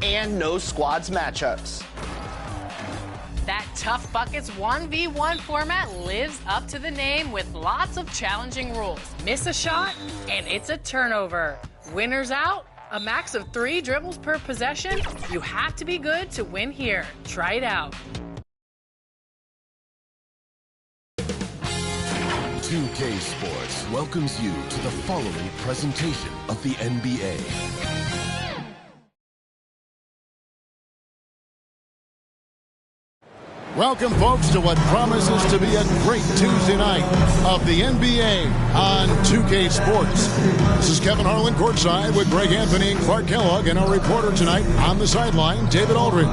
and no squads matchups. That Tough Buckets 1v1 format lives up to the name with lots of challenging rules. Miss a shot, and it's a turnover. Winners out, a max of 3 dribbles per possession. You have to be good to win here. Try it out. 2K Sports welcomes you to the following presentation of the NBA. Welcome, folks, to what promises to be a great Tuesday night of the NBA on 2K Sports. This is Kevin Harlan courtside with Greg Anthony and Clark Kellogg, and our reporter tonight on the sideline, David Aldridge.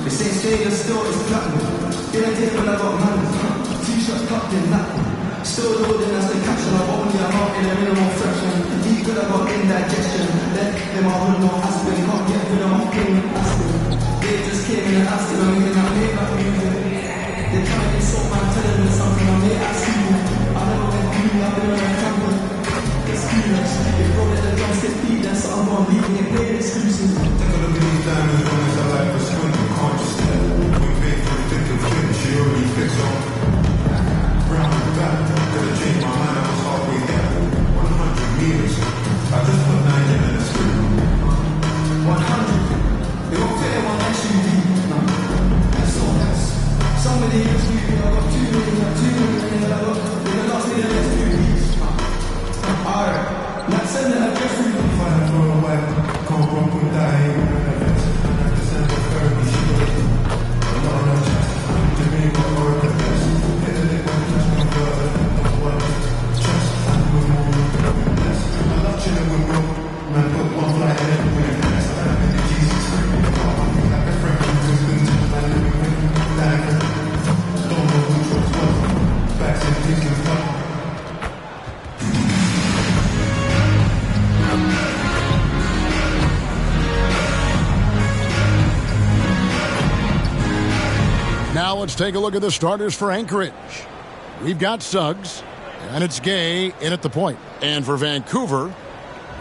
They say Shade still is platinum. They don't take when I got money. T-shirt tucked in nothing. Still loading as the caption. I'm only a mark in a minimal fraction. Deep good I got indigestion. Then them all hold no aspirin. Can't get rid of my pain with aspirin. They just came in and asked if I'm making that make up music. They try to insult my telling me something I may ask you. I never went through, I've been on a camper. Experience. They brought it the drumstick beat, then so I'm gonna leave it paid exclusive. Take a look at these diamonds, one is a life for swimming. We paid for the thick and thin, she already fixed on. Brown and back, could've changed my mind, I was halfway there. 100 meters, I just put 9 in the street. 100, they won't fit in one SUV. No, that's all that's. So many years we I got 2 million, I got, they can last me the next 2 weeks. Alright, let's send it a gift for you. Find it for a while, can't rock with that. Now let's take a look at the starters for Anchorage. We've got Suggs, and it's Gay in at the point. And for Vancouver,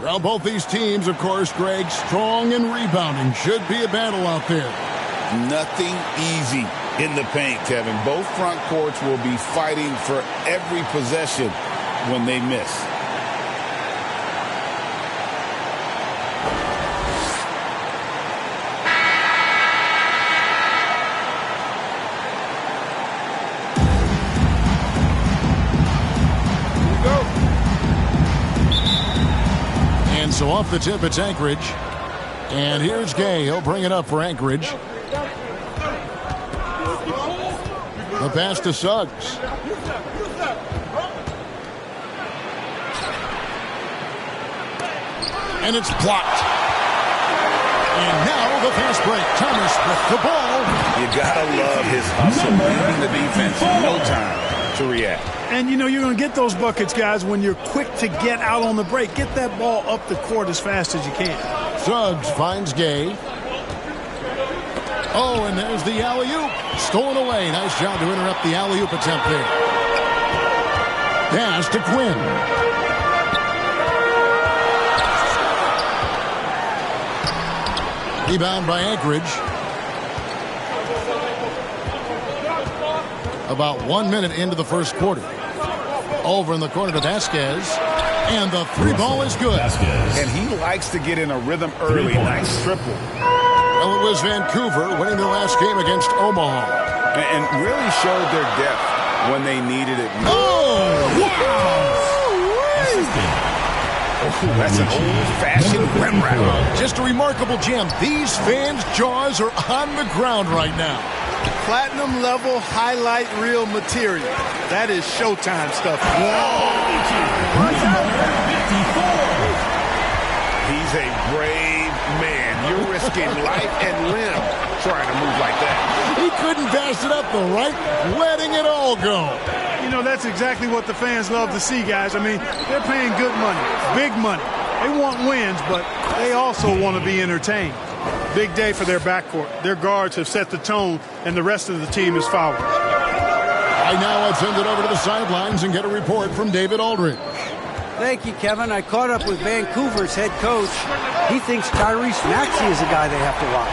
well, both these teams, of course, Greg, strong and rebounding. Should be a battle out there. Nothing easy in the paint, Kevin. Both front courts will be fighting for every possession when they miss. So off the tip, it's Anchorage. And here's Gay. He'll bring it up for Anchorage. The pass to Suggs. And it's blocked. And now the fast break. Thomas with the ball. You gotta love his hustle, leaving the defense no time to react. And, you know, you're going to get those buckets, guys, when you're quick to get out on the break. Get that ball up the court as fast as you can. Suggs finds Gay. Oh, and there's the alley-oop. Stolen away. Nice job to interrupt the alley-oop attempt there. Pass to Quinn. Rebound by Anchorage. About 1 minute into the first quarter. Over in the corner to Vasquez. And the three ball is good. And he likes to get in a rhythm early. Nice triple. Well, it was Vancouver winning their last game against Omaha. And really showed their depth when they needed it. Oh, wow! That's an old-fashioned rim wrap. Just a remarkable gem. These fans' jaws are on the ground right now. Platinum level highlight reel material. That is Showtime stuff. He's a brave man. You're risking life and limb trying to move like that. He couldn't pass it up the right, letting it all go. You know, that's exactly what the fans love to see, guys. I mean, they're paying good money, big money. They want wins, but they also want to be entertained. Big day for their backcourt. Their guards have set the tone, and the rest of the team is following. Right now, let's send it over to the sidelines and get a report from David Aldridge. Thank you, Kevin. I caught up with Vancouver's head coach. He thinks Tyrese Maxey is a guy they have to watch.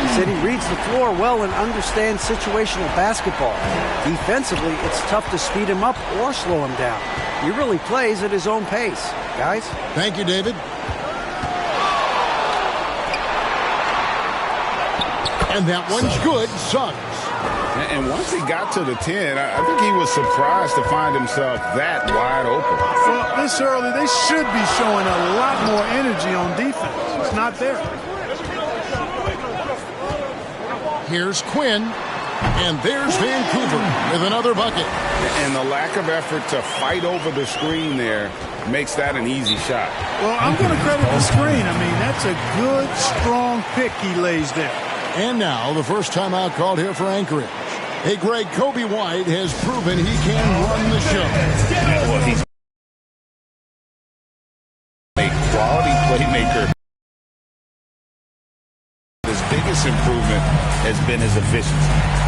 He said he reads the floor well and understands situational basketball. Defensively, it's tough to speed him up or slow him down. He really plays at his own pace. Guys? Thank you, David. And that one's good. Suggs. And once he got to the 10, I think he was surprised to find himself that wide open. Well, this early, they should be showing a lot more energy on defense. It's not there. Here's Quinn. And there's Vancouver with another bucket. And the lack of effort to fight over the screen there makes that an easy shot. Well, I'm going to credit the screen. I mean, that's a good, strong pick he lays there. And now the first timeout called here for Anchorage. Hey, Greg, Kobe White has proven he can run the show. Well, he's a quality playmaker. His biggest improvement has been his efficiency.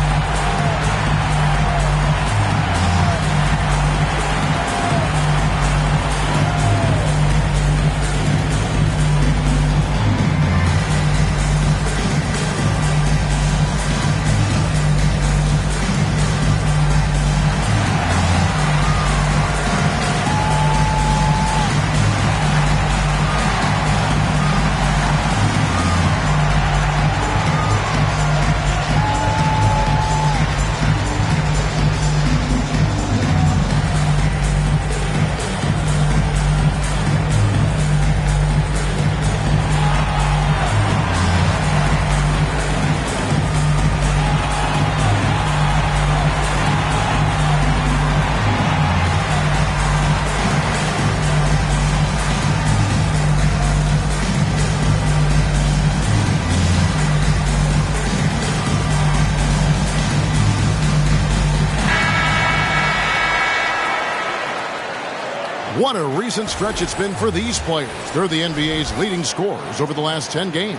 What a recent stretch it's been for these players. They're the NBA's leading scorers over the last 10 games.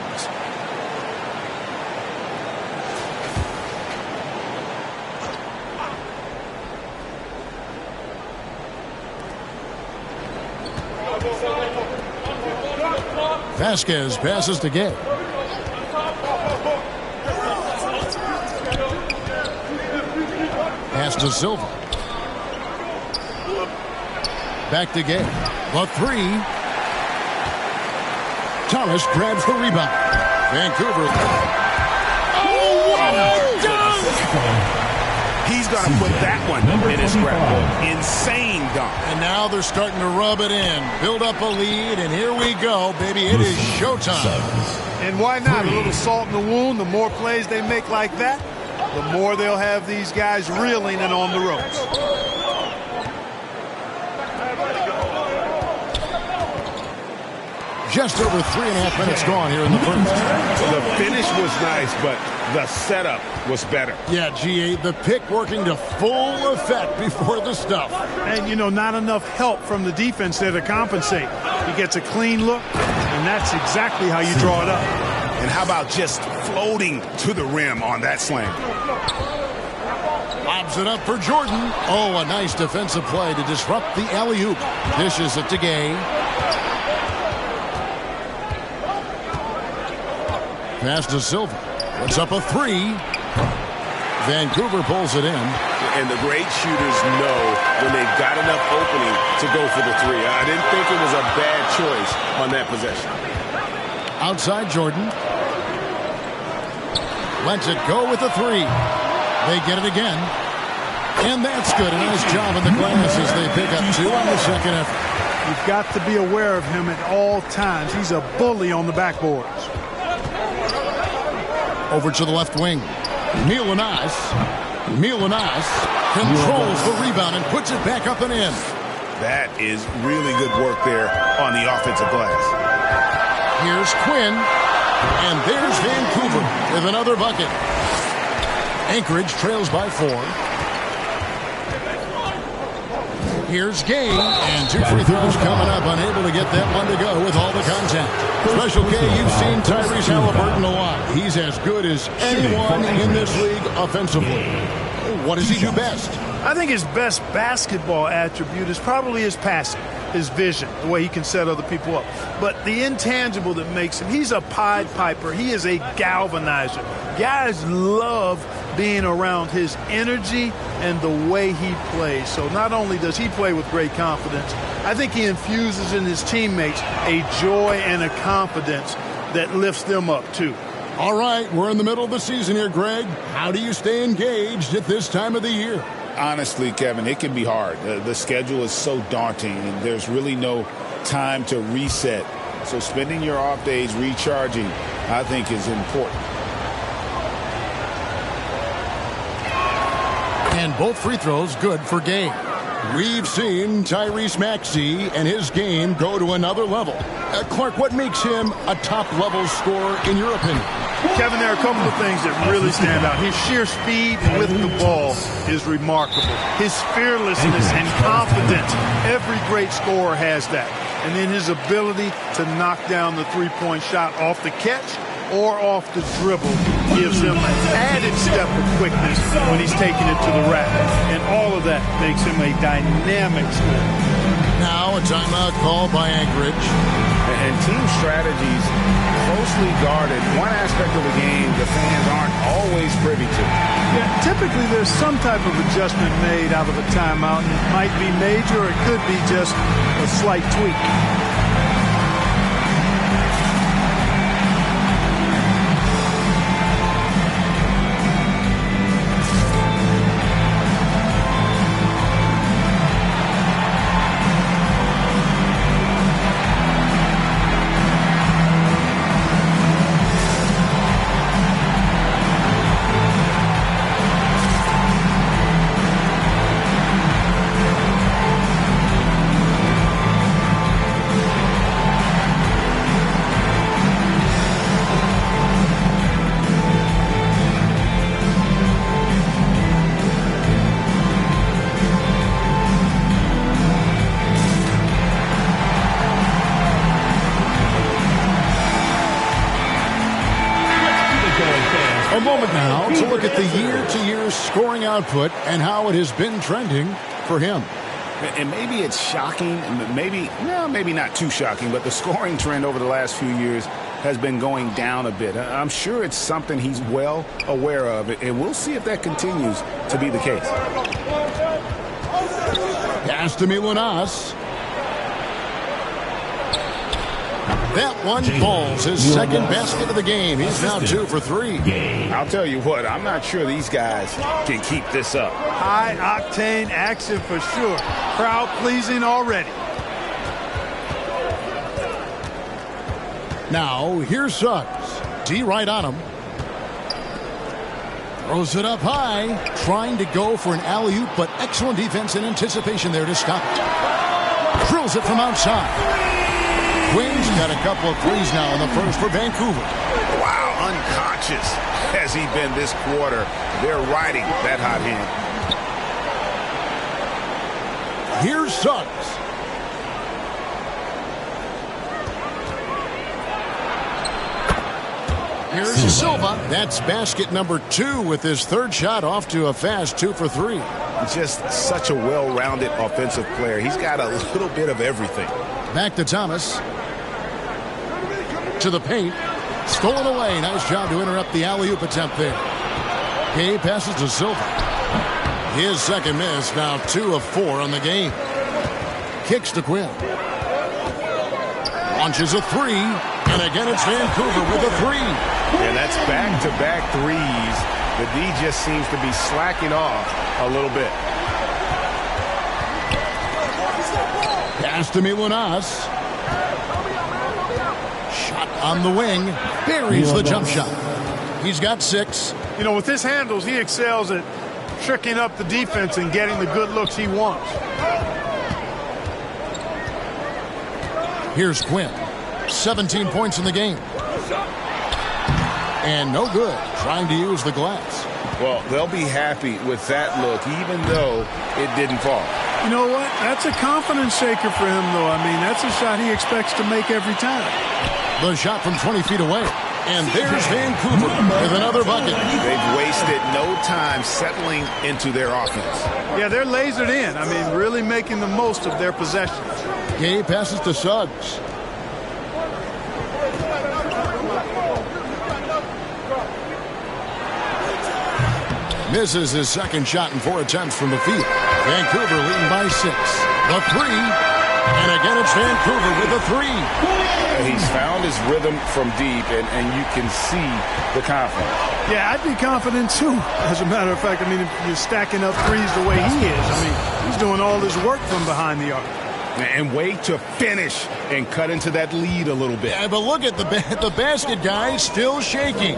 Vasquez passes to Gay. Pass to Silva. Back to Gay. The three. Thomas grabs the rebound. Vancouver. Oh, what a dunk! He's going to put that one in his scrapbook. Insane dunk. And now they're starting to rub it in. Build up a lead, and here we go, baby. It is showtime. And why not? A little salt in the wound. The more plays they make like that, the more they'll have these guys reeling and on the ropes. Just over 3.5 minutes gone here in the first. The finish was nice, but the setup was better. Yeah, GA, the pick working to full effect before the stuff. And, you know, not enough help from the defense there to compensate. He gets a clean look, and that's exactly how you draw it up. And how about just floating to the rim on that slam? Lobs it up for Jordan. Oh, a nice defensive play to disrupt the alley-oop. Dishes it to Gay. Pass to Silva. Puts up a three. Vancouver pulls it in. And the great shooters know when they've got enough opening to go for the three. I didn't think it was a bad choice on that possession. Outside Jordan. Lets it go with the three. They get it again. And that's good. A nice job in the glass as they pick up two on the second effort. You've got to be aware of him at all times. He's a bully on the backboards. Over to the left wing. Milanas controls the rebound and puts it back up and in. That is really good work there on the offensive glass. Here's Quinn. And there's Vancouver with another bucket. Anchorage trails by 4. Here's Gay, and 2 free throws coming up, unable to get that one to go with all the contact. Special K, you've seen Tyrese Halliburton a lot. He's as good as anyone in this league offensively. What does he do best? I think his best basketball attribute is probably his passing, his vision, the way he can set other people up. But the intangible that makes him, he's a Pied Piper. He is a galvanizer. Guys love being around his energy and the way he plays. So not only does he play with great confidence, I think he infuses in his teammates a joy and a confidence that lifts them up too. All right, we're in the middle of the season here, Greg. How do you stay engaged at this time of the year? Honestly, Kevin, it can be hard. The schedule is so daunting, and there's really no time to reset. So spending your off days recharging, I think, is important. And both free throws good for Gay. We've seen Tyrese Maxey and his game go to another level. Clark, what makes him a top-level scorer in your opinion? Kevin, there are a couple of things that really stand out. His sheer speed with the ball is remarkable. His fearlessness and confidence, every great scorer has that. And then his ability to knock down the three-point shot off the catch or off the dribble gives him an added step of quickness when he's taking it to the rack. And all of that makes him a dynamic scorer. Now a timeout call by Anchorage. And team strategies closely guarded. One aspect of the game the fans aren't always privy to. Yeah, typically there's some type of adjustment made out of a timeout. It might be major, or it could be just a slight tweak. A moment now to look at the year-to-year scoring output and how it has been trending for him. And maybe it's shocking, maybe not too shocking, but the scoring trend over the last few years has been going down a bit. I'm sure it's something he's well aware of, and we'll see if that continues to be the case. Pass to Milunas. That one falls his second basket of the game. He's now 2 for 3. I'll tell you what, I'm not sure these guys can keep this up. High-octane action for sure. Crowd-pleasing already. Now, here's Suggs. D right on him. Throws it up high. Trying to go for an alley-oop, but excellent defense and anticipation there to stop it. Drills it from outside. Quinn's got a couple of threes now in the first for Vancouver. Wow, unconscious has he been this quarter. They're riding that hot hand. Here's Suggs. Here's Silva. That's basket number 2 with his third shot off to a fast 2 for 3. Just such a well-rounded offensive player. He's got a little bit of everything. Back to Thomas. To the paint. Stolen away. Nice job to interrupt the alley-oop attempt there. Gay passes to Silva. His second miss. Now 2 of 4 on the game. Kicks to Quinn. Launches a 3. And again it's Vancouver with a 3. And that's back-to-back threes. The D just seems to be slacking off a little bit. Pass to Milunas. Shot on the wing. Buries the jump shot. He's got 6. You know, with his handles, he excels at tricking up the defense and getting the good looks he wants. Here's Quinn. 17 points in the game. And no good. Trying to use the glass. Well, they'll be happy with that look, even though it didn't fall. You know what? That's a confidence shaker for him, though. I mean, that's a shot he expects to make every time. The shot from 20 feet away. And there's Vancouver with another bucket. They've wasted no time settling into their offense. Yeah, they're lasered in. I mean, really making the most of their possessions. Gay passes to Suggs. Misses his second shot in 4 attempts from the field. Vancouver leading by 6. The 3. And again, it's Vancouver with a 3. He's found his rhythm from deep, and you can see the confidence. Yeah, I'd be confident, too. As a matter of fact, I mean, if you're stacking up threes the way he is, I mean, he's doing all his work from behind the arc. And wait to finish and cut into that lead a little bit. Yeah, but look at the basket guy still shaking.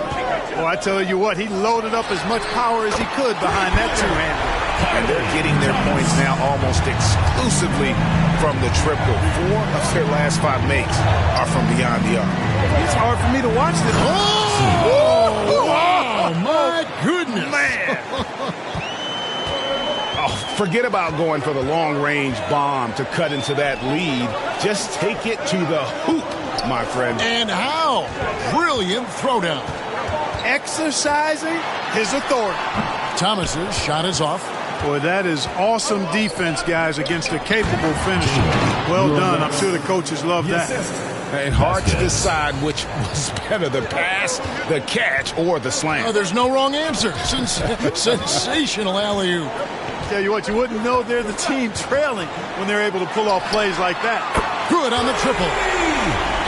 Well, I tell you what, he loaded up as much power as he could behind that two-hander. And they're getting their points now almost exclusively from the triple. 4 of their last 5 makes are from beyond the arc. It's hard for me to watch this. Oh, my goodness. Man. Forget about going for the long-range bomb to cut into that lead. Just take it to the hoop, my friend. And how? Brilliant throwdown. Exercising his authority. Thomas's shot is off. Boy, that is awesome defense, guys, against a capable finisher. Well done. I'm sure the coaches love that. And hard to decide which was better, the pass, the catch, or the slam. Oh, there's no wrong answer. Sensational alley-oop. Tell you what, you wouldn't know they're the team trailing when they're able to pull off plays like that. Good on the triple.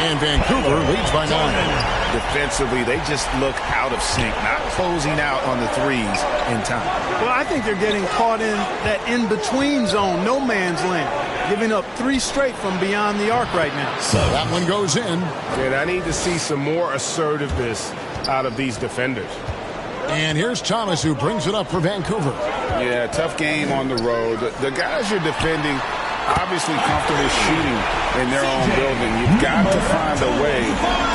And Vancouver leads by 9. Defensively, they just look out of sync, not closing out on the threes in time. Well, I think they're getting caught in that in-between zone, no man's land, giving up 3 straight from beyond the arc right now. So that one goes in. And I need to see some more assertiveness out of these defenders. And here's Thomas, who brings it up for Vancouver. Yeah, tough game on the road. The guys you're defending obviously comfortable shooting in their own building. You've got to find a way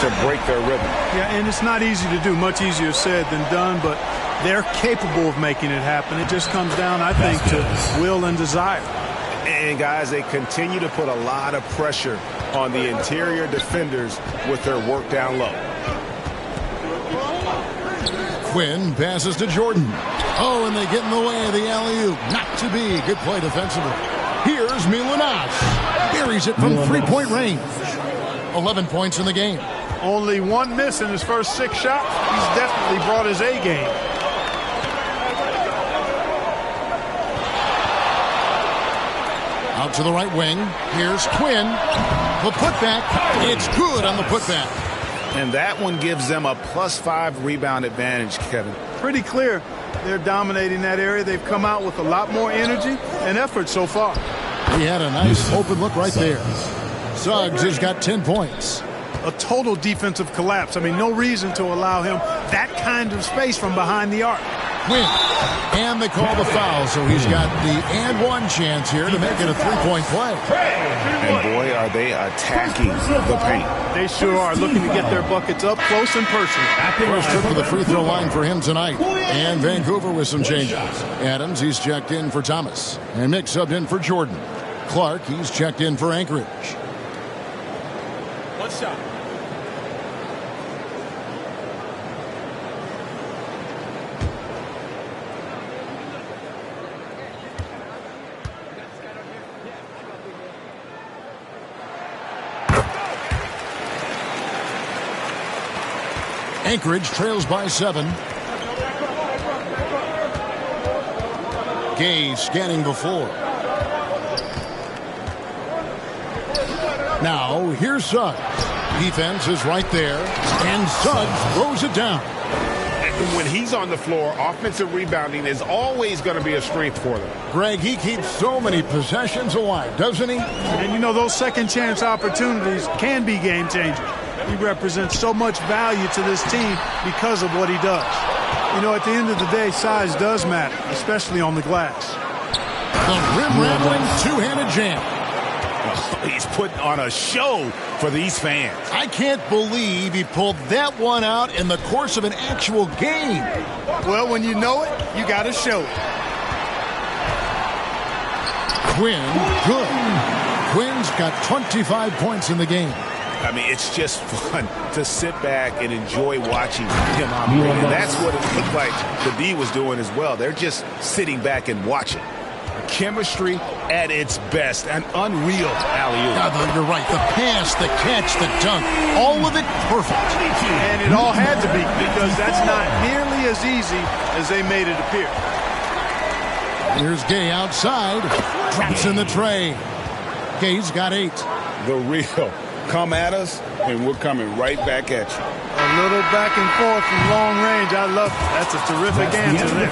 to break their rhythm. Yeah, and it's not easy to do. Much easier said than done, but they're capable of making it happen. It just comes down, I think, to will and desire. And, guys, they continue to put a lot of pressure on the interior defenders with their work down low. Quinn passes to Jordan. Oh, and they get in the way of the alley-oop. Not to be. Good play defensively. Here's Milunas. Buries it from 3-point range. 11 points in the game. Only 1 miss in his first 6 shots. He's definitely brought his A game. Out to the right wing. Here's Quinn. The putback. It's good on the putback. And that one gives them a +5 rebound advantage, Kevin. Pretty clear. They're dominating that area. They've come out with a lot more energy and effort so far. He had a nice open look right there. Suggs has got 10 points. A total defensive collapse. I mean, no reason to allow him that kind of space from behind the arc. Win. And they call the foul, so he's got the and one chance here to make it a 3-point play. And boy, are they attacking the paint. They sure are, looking to get their buckets up close and personal. First trip to the free throw line for him tonight. And Vancouver with some changes. Adams, he's checked in for Thomas. And Mick subbed in for Jordan. Clark, he's checked in for Anchorage. One shot. Anchorage trails by 7. Gay scanning the floor. Now, here's Suggs. Defense is right there, and Suggs throws it down. And when he's on the floor, offensive rebounding is always going to be a strength for them. Greg, he keeps so many possessions alive, doesn't he? And you know, those second chance opportunities can be game changers. He represents so much value to this team because of what he does. You know, at the end of the day, size does matter, especially on the glass. The rim-rattling two-handed jam. He's putting on a show for these fans. I can't believe he pulled that one out in the course of an actual game. Well, when you know it, you got to show it. Quinn, good. Quinn's got 25 points in the game. I mean, it's just fun to sit back and enjoy watching him operate. And that's what it looked like the D was doing as well. They're just sitting back and watching. Chemistry at its best. An unreal alley-oop. God, you're right. The pass, the catch, the dunk, all of it perfect. And it all had to be, because that's not nearly as easy as they made it appear. Here's Gay outside. Drops in the tray. Gay's got 8. The real. Come at us, and we're coming right back at you. A little back and forth from long range. I love it. That's a terrific answer there.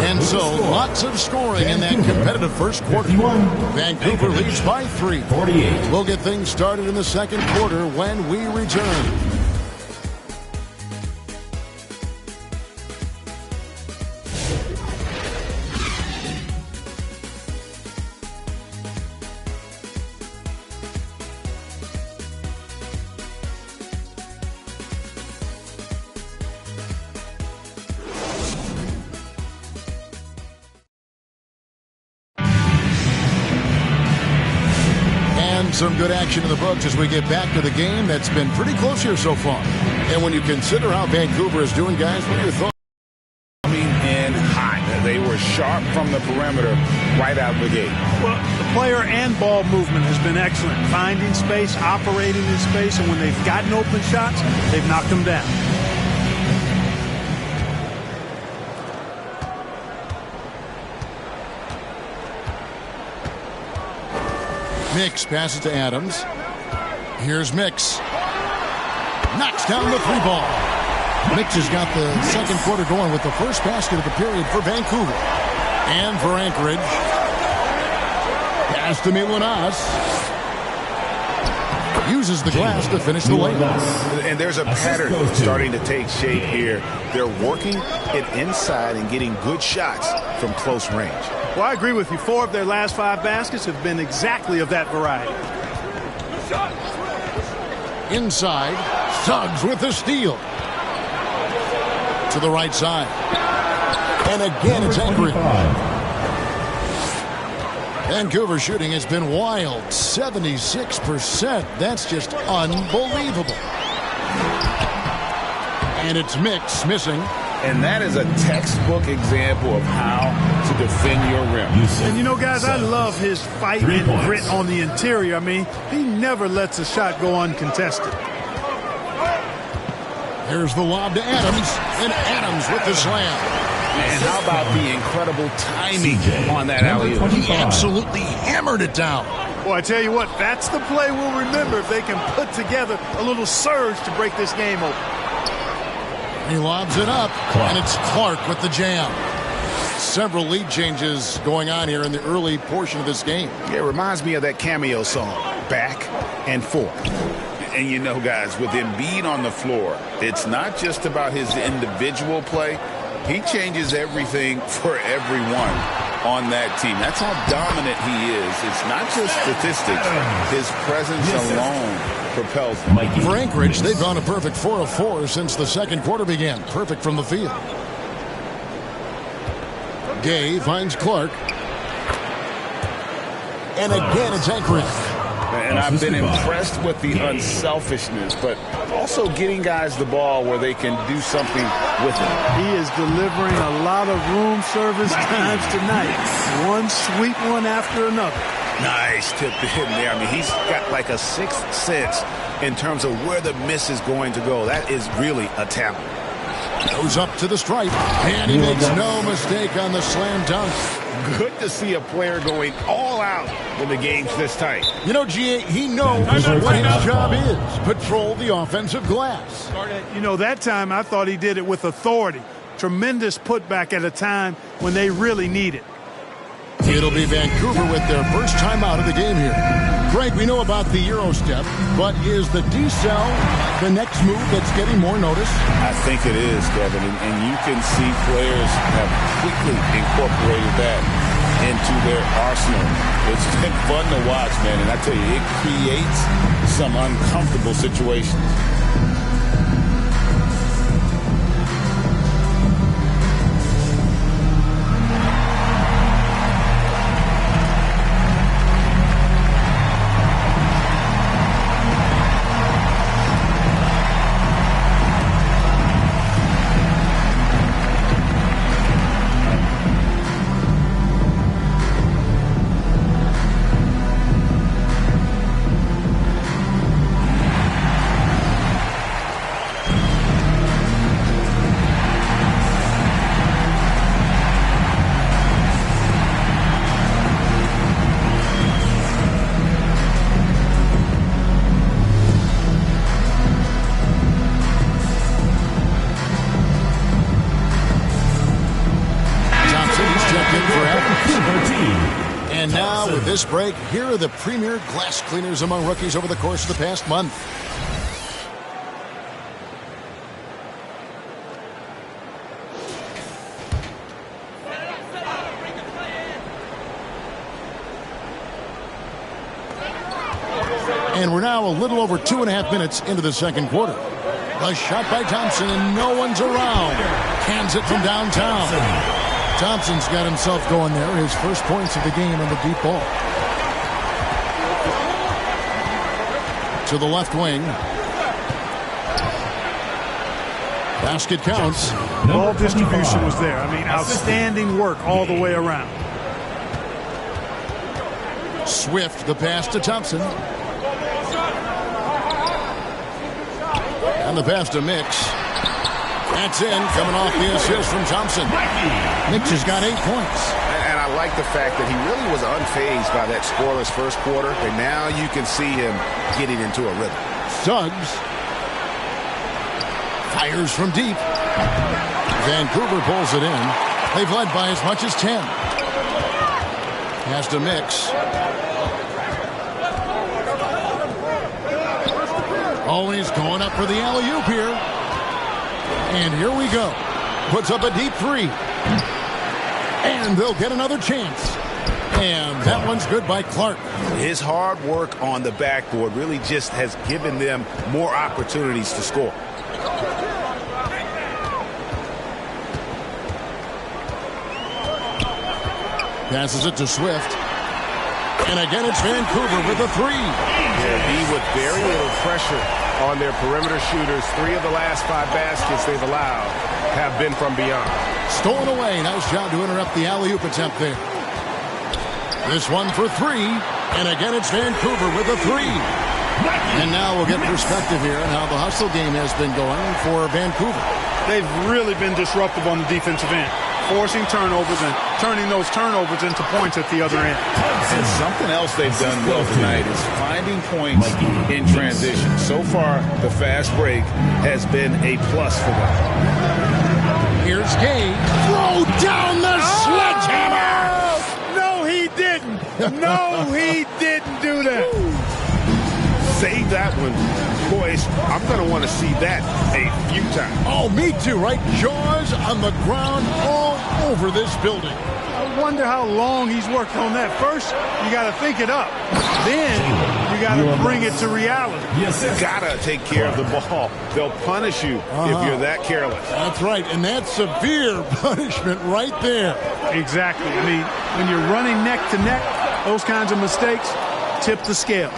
And so, lots of scoring in that competitive first quarter. Vancouver leads by 3. We'll get things started in the second quarter when we return. Some good action in the books as we get back to the game that's been pretty close here so far. And when you consider how Vancouver is doing, guys, what are your thoughts? Coming in hot. They were sharp from the perimeter right out the gate. Well, the player and ball movement has been excellent. Finding space, operating in space, and when they've gotten open shots, they've knocked them down. Mix passes to Adams. Here's Mix. Knocks down the 3-ball. Mix has got the second quarter going with the first basket of the period for Vancouver. And for Anchorage. Pass to Milanas. Uses the glass to finish the layup. And there's a pattern starting to take shape here. They're working it inside and getting good shots from close range. Well, I agree with you. 4 of their last 5 baskets have been exactly of that variety. Inside, Suggs with the steal. To the right side. And again, it's Anchorage. Vancouver shooting has been wild. 76%. That's just unbelievable. And it's Mix missing. And that is a textbook example of how to defend your rim. And you know, guys, I love his fight and grit on the interior. I mean, he never lets a shot go uncontested. Here's the lob to Adams, and Adams with the slam. And how about the incredible timing on that alley-oop? He absolutely hammered it down. Well, I tell you what, that's the play we'll remember if they can put together a little surge to break this game open. He lobs it up, and it's Clark with the jam. Several lead changes going on here in the early portion of this game. Yeah, it reminds me of that Cameo song, Back and Forth. And you know, guys, with Embiid on the floor, it's not just about his individual play. He changes everything for everyone on that team. That's how dominant he is. It's not just statistics. His presence alone propels them. For Anchorage, they've gone a perfect 4 of 4 since the second quarter began. Perfect from the field. Gay finds Clark. And again, it's Anchorage. And I've been impressed with the unselfishness, but also getting guys the ball where they can do something with it. He is delivering a lot of room service times tonight. One sweet one after another. Nice tip in there. I mean, he's got like a sixth sense in terms of where the miss is going to go. That is really a talent. Goes up to the stripe, and he makes no mistake on the slam dunk. Good to see a player going all out when the game's this tight. You know, G.A., he knows what his job is. Patrol the offensive glass. You know, that time I thought he did it with authority. Tremendous putback at a time when they really need it. It'll be Vancouver with their first time out of the game here. Greg, we know about the Euro step, but is the D-cell the next move that's getting more notice? I think it is, Kevin, and you can see players have quickly incorporated that into their arsenal. It's been fun to watch, man, and I tell you, it creates some uncomfortable situations. And now, with this break, here are the premier glass cleaners among rookies over the course of the past month. And we're now a little over 2.5 minutes into the second quarter. A shot by Thompson, and no one's around. Cans it from downtown. Thompson's got himself going there. His first points of the game on the deep ball. To the left wing. Basket counts. Ball distribution was there. I mean, outstanding work all the way around. Swift, the pass to Thompson. And the pass to Mix. That's in, coming off the assist from Thompson. Mix has got 8 points. And I like the fact that he really was unfazed by that scoreless first quarter. And now you can see him getting into a rhythm. Suggs fires from deep. Vancouver pulls it in. They've led by as much as 10. Has to Mix. Oh, he's going up for the alley-oop here. And here we go. Puts up a deep three. And they'll get another chance. And that one's good by Clark. His hard work on the backboard really just has given them more opportunities to score. Passes it to Swift. And again, it's Vancouver with a three. Yeah, with very little pressure on their perimeter shooters. 3 of the last 5 baskets they've allowed have been from beyond. Stolen away. Nice job to interrupt the alley-oop attempt there. This one for 3. And again, it's Vancouver with a 3. And now we'll get perspective here on how the hustle game has been going for Vancouver. They've really been disruptive on the defensive end, forcing turnovers and turning those turnovers into points at the other end. And something else they've done well tonight is finding points in transition. So far, the fast break has been a plus for them. Here's Gay. Throw down the sledgehammer! No, he didn't. No, he didn't do that. Save that one. Boys, I'm going to want to see that a few times. Oh, me too, right? Jaws on the ground all over this building. I wonder how long he's worked on that. First, you got to think it up. Then, you got to bring it to reality. Yes, you got to take care of the ball. They'll punish you if you're that careless. That's right, and that's severe punishment right there. Exactly. I mean, when you're running neck to neck, those kinds of mistakes tip the scales.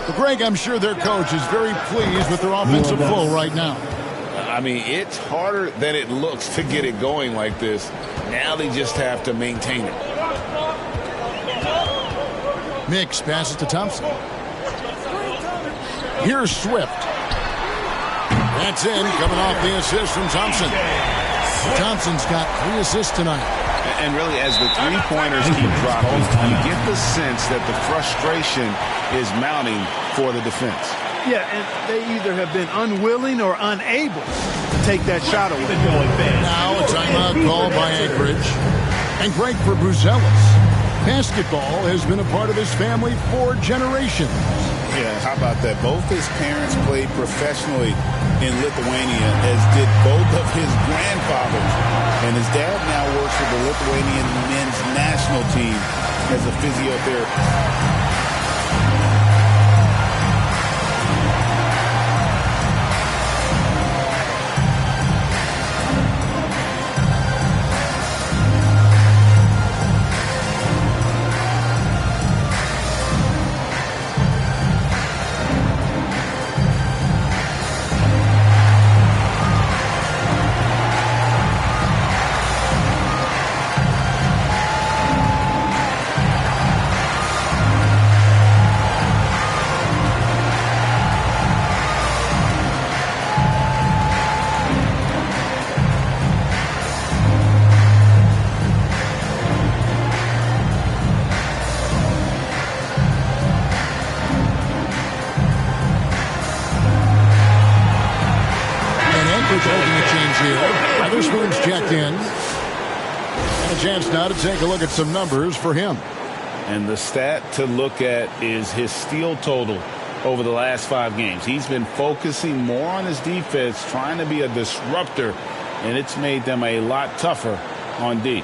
Well, Greg, I'm sure their coach is very pleased with their offensive flow right now. I mean, it's harder than it looks to get it going like this. Now they just have to maintain it. Mix passes to Thompson. Here's Swift. That's in, coming off the assist from Thompson. Thompson's got 3 assists tonight. And really, as the three-pointers keep dropping, you get the sense that the frustration is mounting for the defense. Yeah, and they either have been unwilling or unable to take that shot away. Now a timeout call by Anchorage. And Greg, for Bruzelis, basketball has been a part of his family for generations. Yeah, how about that? Both his parents played professionally in Lithuania, as did both of his grandfathers. And his dad now works for the Lithuanian men's national team as a physiotherapist. A chance now to take a look at some numbers for him. And the stat to look at is his steal total over the last 5 games. He's been focusing more on his defense, trying to be a disruptor, and it's made them a lot tougher on D.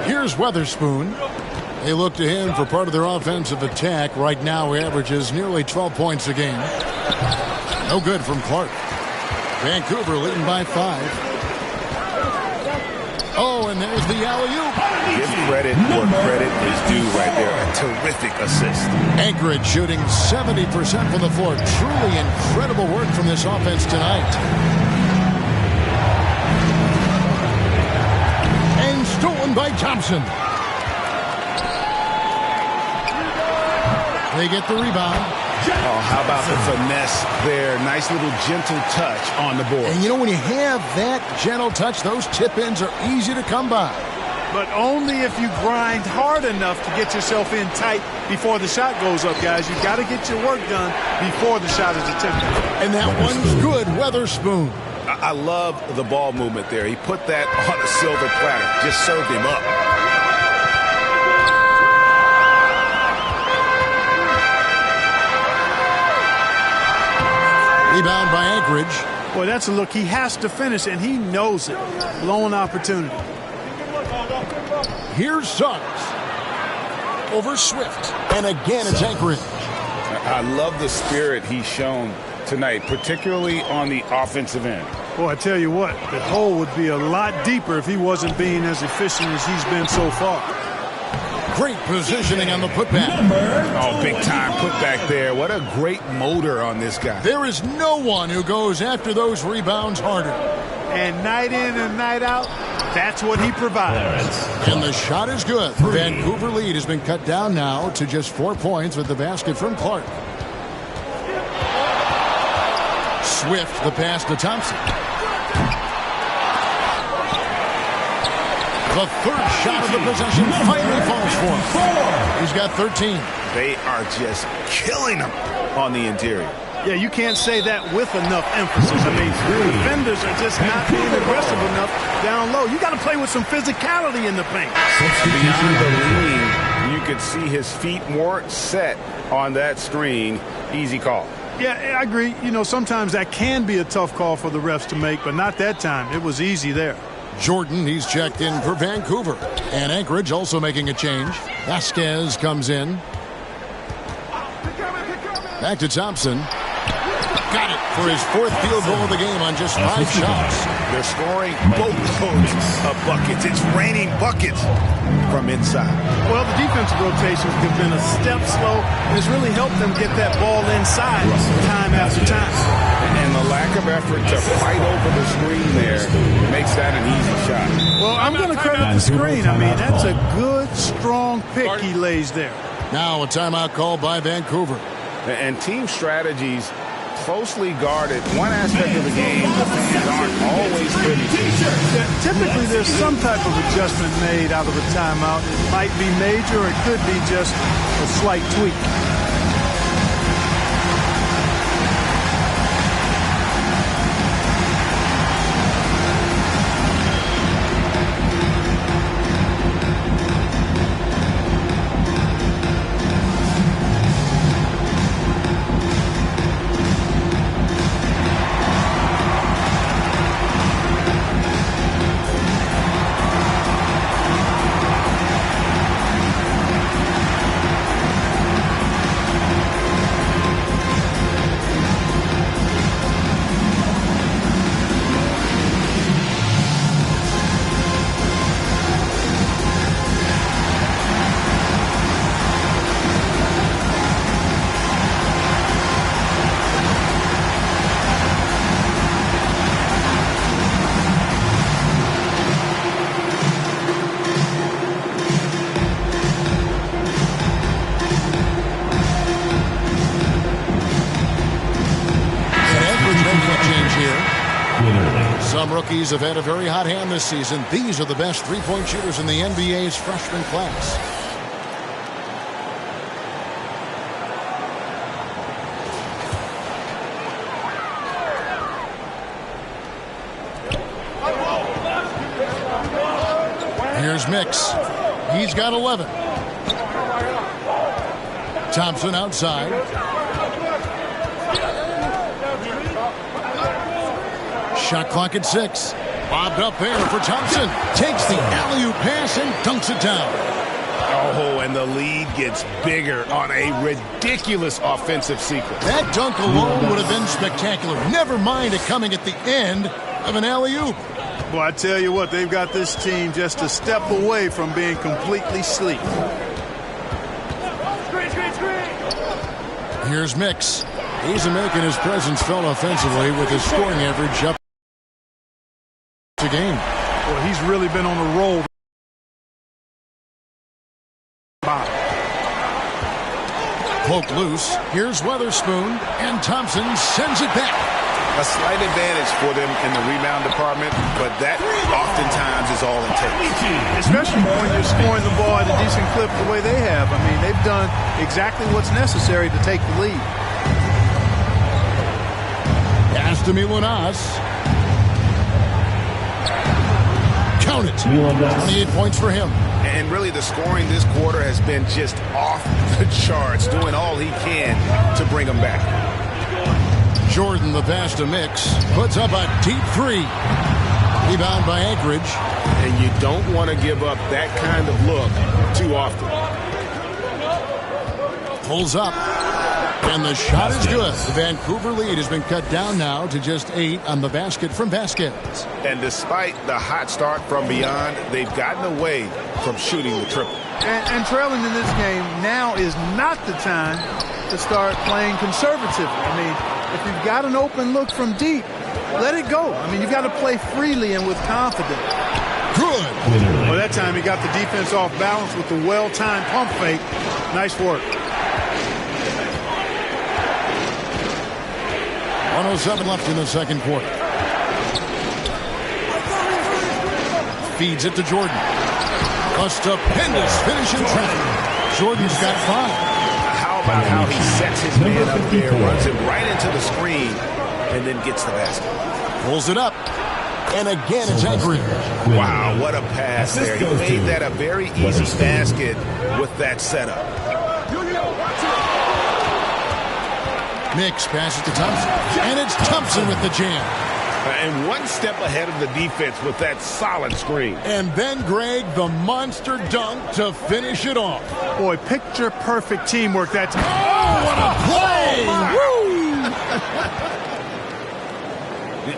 Here's Weatherspoon. They look to him for part of their offensive attack. Right now, he averages nearly 12 points a game. No good from Clark. Vancouver leading by 5. Oh, and there's the alley-oop. Give credit where credit is due right there. A terrific assist. Anchorage shooting 70% from the floor. Truly incredible work from this offense tonight. And stolen by Thompson. They get the rebound. Oh, how about the finesse there? Nice little gentle touch on the board. And you know, when you have that gentle touch, those tip-ins are easy to come by. But only if you grind hard enough to get yourself in tight before the shot goes up, guys. You've got to get your work done before the shot is attempted. And that one's good, Weatherspoon. I love the ball movement there. He put that on a silver platter. Just served him up. Rebound by Anchorage. Boy, that's a look. He has to finish, and he knows it. Blown opportunity. Here's Suggs. Over Swift. And again, it's Anchorage. I love the spirit he's shown tonight, particularly on the offensive end. Boy, I tell you what, the hole would be a lot deeper if he wasn't being as efficient as he's been so far. Great positioning on the putback. Oh, big time putback there. What a great motor on this guy. There is no one who goes after those rebounds harder. And night in and night out, that's what he provides. And the shot is good. The Vancouver lead has been cut down now to just 4 points with the basket from Clark. Swift, the pass to Thompson. The third shot of the possession finally falls for him. He's got 13. They are just killing him on the interior. Yeah, you can't say that with enough emphasis. I mean, defenders are just not being aggressive enough down low. You got to play with some physicality in the paint. Beyond the lean, you could see his feet more set on that screen. Easy call. Yeah, I agree. You know, sometimes that can be a tough call for the refs to make, but not that time. It was easy there. Jordan, he's checked in for Vancouver. And Anchorage also making a change. Vasquez comes in. Back to Thompson. Got it for his 4th field goal of the game on just 5 shots. They're scoring boatloads of buckets. It's raining buckets from inside. Well, the defensive rotations have been a step slow, and it's really helped them get that ball inside time after time. And the lack of effort to fight over the screen there makes that an easy shot. Well, I'm going to credit the screen. I mean, that's a good, strong pick he lays there. Now a timeout call by Vancouver. And team strategies closely guarded. One aspect of the game the fans aren't always privy to. Yeah, typically there's some type of adjustment made out of a timeout. It might be major, or it could be just a slight tweak. Some rookies have had a very hot hand this season. These are the best three-point shooters in the NBA's freshman class. Here's Mix. He's got 11. Thompson outside. Shot clock at 6. Bobbed up there for Thompson. Takes the alley-oop pass and dunks it down. Oh, and the lead gets bigger on a ridiculous offensive sequence. That dunk alone would have been spectacular. Never mind it coming at the end of an alley-oop. Well, I tell you what, they've got this team just a step away from being completely sleep. Here's Mix. He's making his presence felt offensively with his scoring average up to game. Well, he's really been on a roll. Poke loose. Here's Weatherspoon, and Thompson sends it back. A slight advantage for them in the rebound department, but that oftentimes is all it takes. Especially when you're scoring the ball at a decent clip the way they have. I mean, they've done exactly what's necessary to take the lead. Pass to Milunas. Count it. 28 points for him. And really the scoring this quarter has been just off the charts, doing all he can to bring them back. Jordan, the pass to Mix, puts up a deep three. Rebound by Anchorage. And you don't want to give up that kind of look too often. Pulls up. And the shot is good. The Vancouver lead has been cut down now to just 8 on the basket from Vasquez. And despite the hot start from beyond, they've gotten away from shooting the triple. And trailing in this game now is not the time to start playing conservatively. I mean, if you've got an open look from deep, let it go. I mean, you've got to play freely and with confidence. Good. Well, that time he got the defense off balance with the well-timed pump fake. Nice work. 1:07 left in the second quarter. Feeds it to Jordan. A stupendous finish in traffic. Jordan's got 5. How about how he sets his man up there, runs him right into the screen, and then gets the basket. Pulls it up. And again, it's Anchorage. Wow, what a pass there. He made that a very easy basket with that setup. Mix passes to Thompson. And it's Thompson with the jam. And one step ahead of the defense with that solid screen. And then, Greg, the monster dunk to finish it off. Boy, picture-perfect teamwork that time. Oh, what a play! Woo!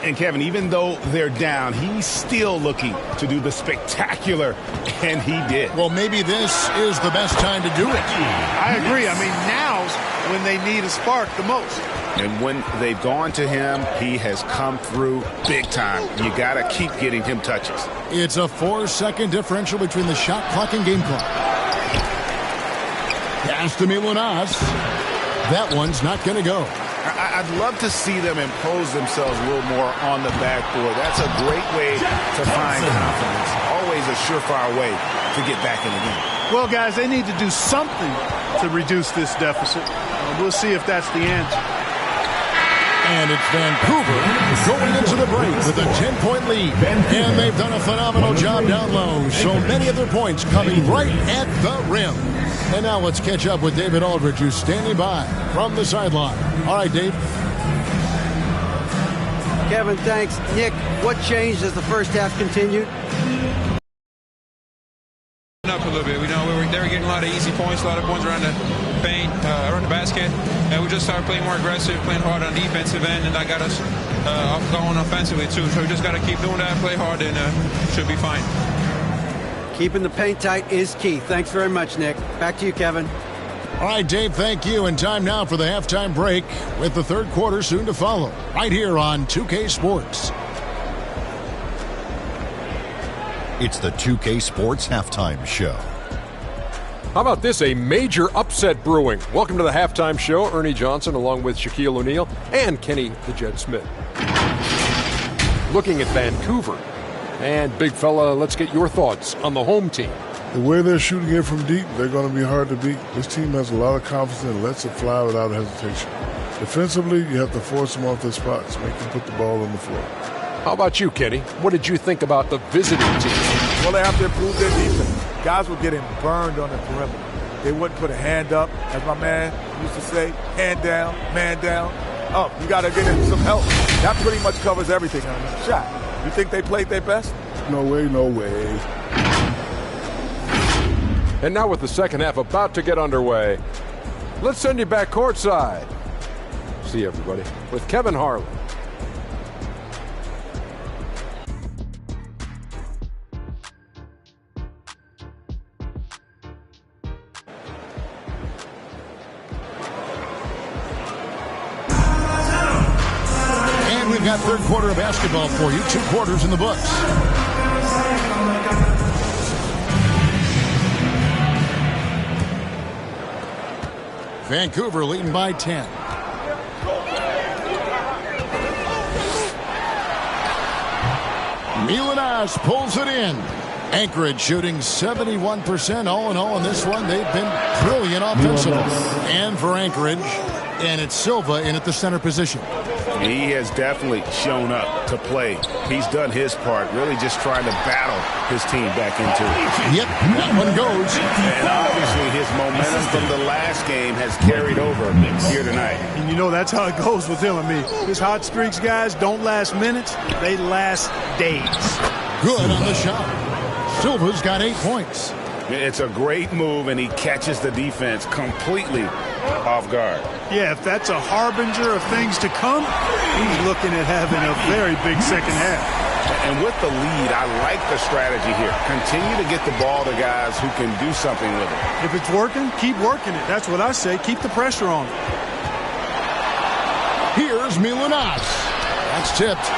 And, Kevin, even though they're down, he's still looking to do the spectacular, and he did. Well, maybe this is the best time to do it. I agree. I mean, now's when they need a spark the most. And when they've gone to him, he has come through big time. You got to keep getting him touches. It's a 4-second differential between the shot clock and game clock. Pass to Milunas. That one's not going to go. I'd love to see them impose themselves a little more on the backboard. That's a great way to find confidence. Always a surefire way to get back in the game. Well, guys, they need to do something to reduce this deficit. We'll see if that's the answer. And it's Vancouver going into the break with a 10-point lead. And they've done a phenomenal job down low. So many of their points coming right at the rim. And now let's catch up with David Aldridge, who's standing by from the sideline. All right, Dave. Kevin, thanks. Nick, what changed as the first half continued? Up a little bit. We know they were getting a lot of easy points, a lot of points around the paint, around the basket, and we just started playing more aggressive, playing hard on the defensive end, and that got us going offensively too. So we just got to keep doing that, play hard, and should be fine. Keeping the paint tight is key. Thanks very much, Nick. Back to you, Kevin. All right, Dave, thank you. And time now for the halftime break with the third quarter soon to follow. Right here on 2K Sports. It's the 2K Sports Halftime Show. How about this? A major upset brewing. Welcome to the halftime show. Ernie Johnson along with Shaquille O'Neal and Kenny the Jet Smith. looking at Vancouver. And, big fella, let's get your thoughts on the home team. The way they're shooting it from deep, they're going to be hard to beat. This team has a lot of confidence and lets it fly without hesitation. Defensively, you have to force them off their spots, make them put the ball on the floor. How about you, Kenny? What did you think about the visiting team? Well, they have to improve their defense. Guys were getting burned on the perimeter. They wouldn't put a hand up, as my man used to say, hand down, man down. Oh, you got to get him some help. That pretty much covers everything on the shot. You think they played their best? No way, no way. And now with the second half about to get underway, let's send you back courtside. See you, everybody, with Kevin Harlan. And we've got third quarter of basketball for you. 2 quarters in the books. Vancouver leading by 10. Milanas pulls it in. Anchorage shooting 71% all in all in this one. They've been brilliant offensively. And for Anchorage, and it's Silva in at the center position. He has definitely shown up to play. He's done his part, really just trying to battle his team back into it. Yep, that one goes. And obviously his momentum from the last game has carried over here tonight. And you know that's how it goes with him. I mean, his hot streaks, guys, don't last minutes. They last days. Good on the shot. Silva's got 8 points. It's a great move, and he catches the defense completely off guard. Yeah, if that's a harbinger of things to come, he's looking at having a very big second half. And with the lead, I like the strategy here. Continue to get the ball to guys who can do something with it. If it's working, keep working it. That's what I say. Keep the pressure on it. Here's Milanas. That's tipped.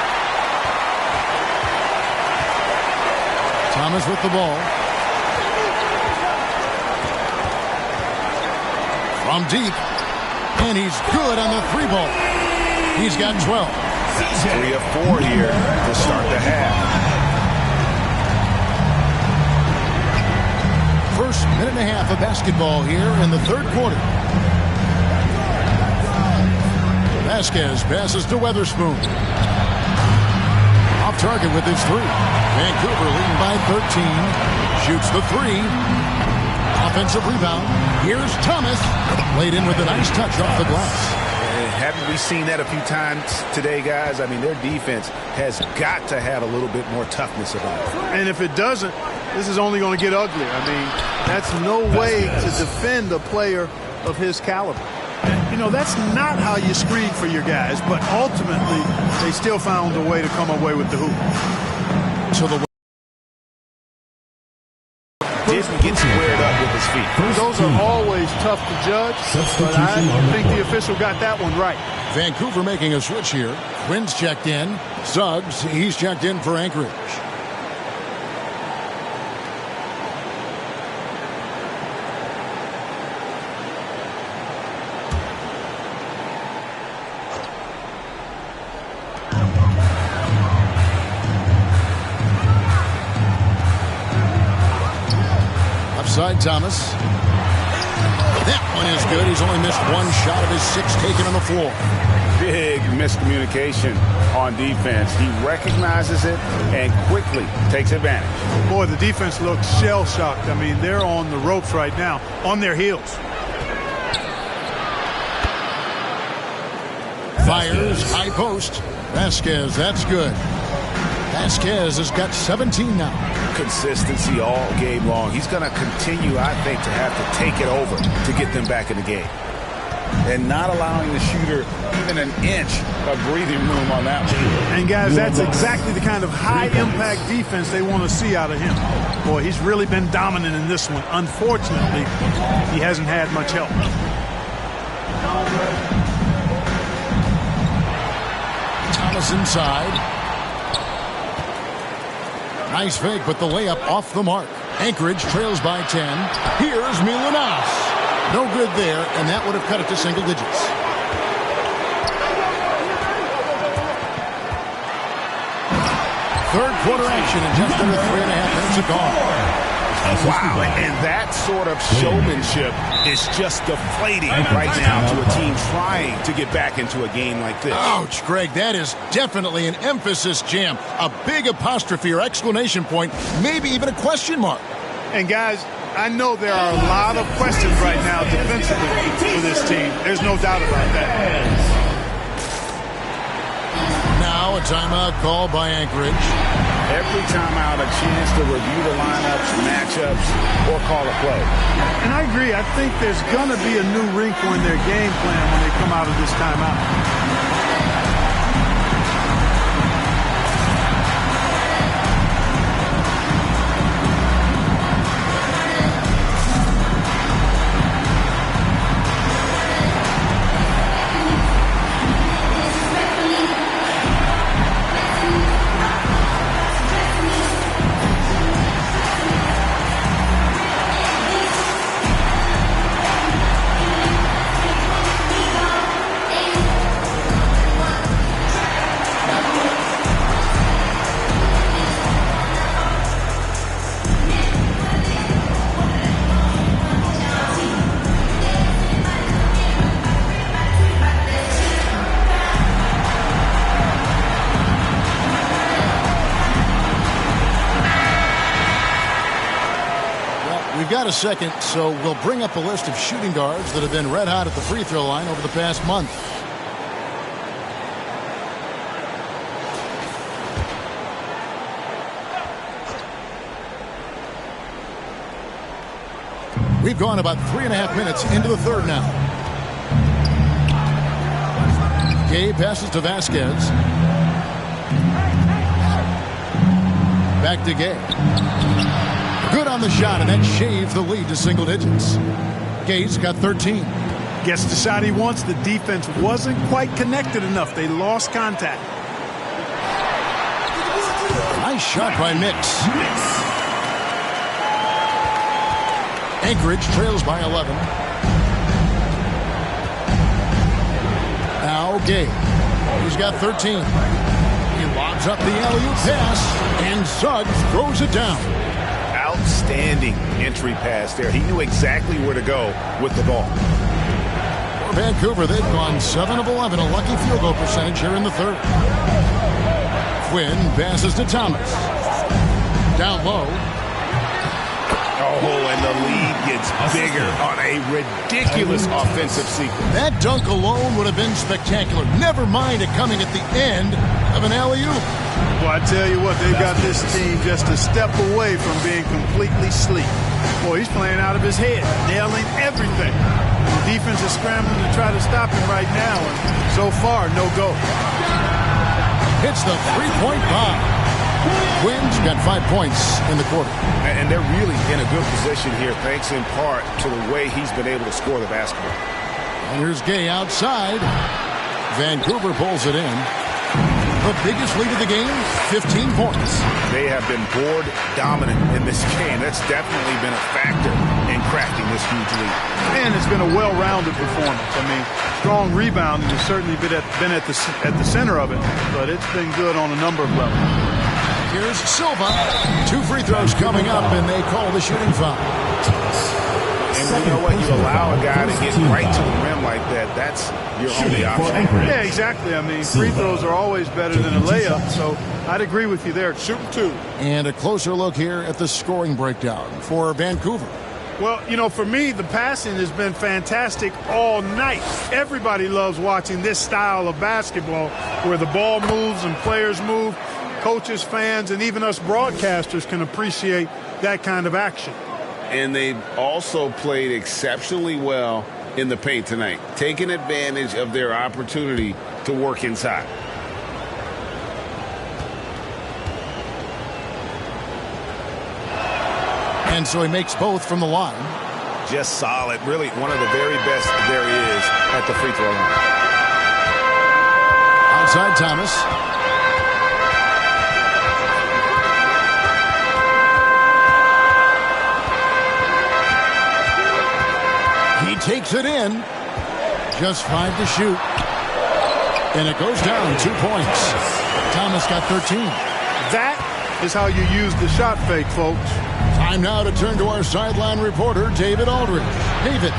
Thomas with the ball. From deep. And he's good on the 3-ball. He's got 12. 3 of 4 here to start the half. First minute and a half of basketball here in the third quarter. Vasquez passes to Weatherspoon. Off target with his 3. Vancouver leading by 13. Shoots the 3. Offensive rebound. Here's Thomas. Laid in with a nice touch off the glass. Haven't we seen that a few times today, guys? I mean, their defense has got to have a little bit more toughness about it. And if it doesn't, this is only going to get ugly. I mean, that's no way to defend a player of his caliber. You know, that's not how you screen for your guys, but ultimately, they still found a way to come away with the hoop. So the didn't get squared up with his feet. Those are always tough to judge, but I think the official got that one right. Vancouver making a switch here. Quinn's checked in. Suggs, he's checked in for Anchorage. Side Thomas. That one is good. He's only missed 1 shot of his 6 taken on the floor. Big miscommunication on defense. He recognizes it and quickly takes advantage. Boy, the defense looks shell-shocked. I mean, they're on the ropes right now, on their heels. Fires, high post. Vasquez, that's good. Vasquez has got 17 now. Consistency all game long. He's going to continue, I think, to have to take it over to get them back in the game. And not allowing the shooter even an inch of breathing room on that one. And, guys, that's exactly the kind of high-impact defense they want to see out of him. Boy, he's really been dominant in this one. Unfortunately, he hasn't had much help. Thomas inside. Nice fake, but the layup off the mark. Anchorage trails by 10. Here's Milanas. No good there, and that would have cut it to single digits. Third quarter action in just under 3.5 minutes of gone. Wow, and that sort of showmanship is just deflating right now to a team trying to get back into a game like this. Ouch, Greg, that is definitely an emphasis jam. A big apostrophe or exclamation point, maybe even a question mark. And guys, I know there are a lot of questions right now defensively for this team. There's no doubt about that. Now a timeout called by Anchorage. Every timeout, a chance to review the lineups, matchups, or call a play. And I agree. I think there's going to be a new wrinkle in their game plan when they come out of this timeout. A second, so we'll bring up a list of shooting guards that have been red hot at the free throw line over the past month. We've gone about 3.5 minutes into the third now. Gay passes to Vasquez. Back to Gay. Good on the shot, and that shaves the lead to single digits. Gay's got 13. Gets the shot he wants. The defense wasn't quite connected enough. They lost contact. Nice shot by Mix. Anchorage trails by 11. Now Gay. He's got 13. He lobs up the alley-oop pass, and Suggs throws it down. Outstanding entry pass there. He knew exactly where to go with the ball. For Vancouver, they've gone 7 of 11, a lucky field goal percentage here in the third. Quinn passes to Thomas. Down low. Oh, and the lead gets bigger on a ridiculous offensive sequence. That dunk alone would have been spectacular. Never mind it coming at the end of an alley-oop. Well, I tell you what, they've got this team just a step away from being completely sleep. Boy, he's playing out of his head, nailing everything. The defense is scrambling to try to stop him right now, and so far, no go. Hits the three-point bomb. Quinn's got 5 points in the quarter. And they're really in a good position here, thanks in part to the way he's been able to score the basketball. And here's Gay outside. Vancouver pulls it in. The biggest lead of the game, 15 points. They have been board dominant in this game. That's definitely been a factor in crafting this huge lead. And it's been a well-rounded performance. I mean, strong rebounding has certainly been at the center of it, but it's been good on a number of levels. Here's Silva. 2 free throws coming up, and they call the shooting foul. And you know what? You allow a guy to get right to the rim like that. That's your only option. Yeah, exactly. I mean, free throws are always better than a layup, so I'd agree with you there. Shooting 2. And a closer look here at the scoring breakdown for Vancouver. Well, you know, for me, the passing has been fantastic all night. Everybody loves watching this style of basketball where the ball moves and players move. Coaches, fans, and even us broadcasters can appreciate that kind of action. And they've also played exceptionally well in the paint tonight, taking advantage of their opportunity to work inside. And so he makes both from the line. Just solid. Really one of the very best there is at the free throw line. Outside Thomas. He takes it in. Just 5 to shoot. And it goes down 2 points. Thomas got 13. That is how you use the shot fake, folks. Time now to turn to our sideline reporter, David Aldridge. David.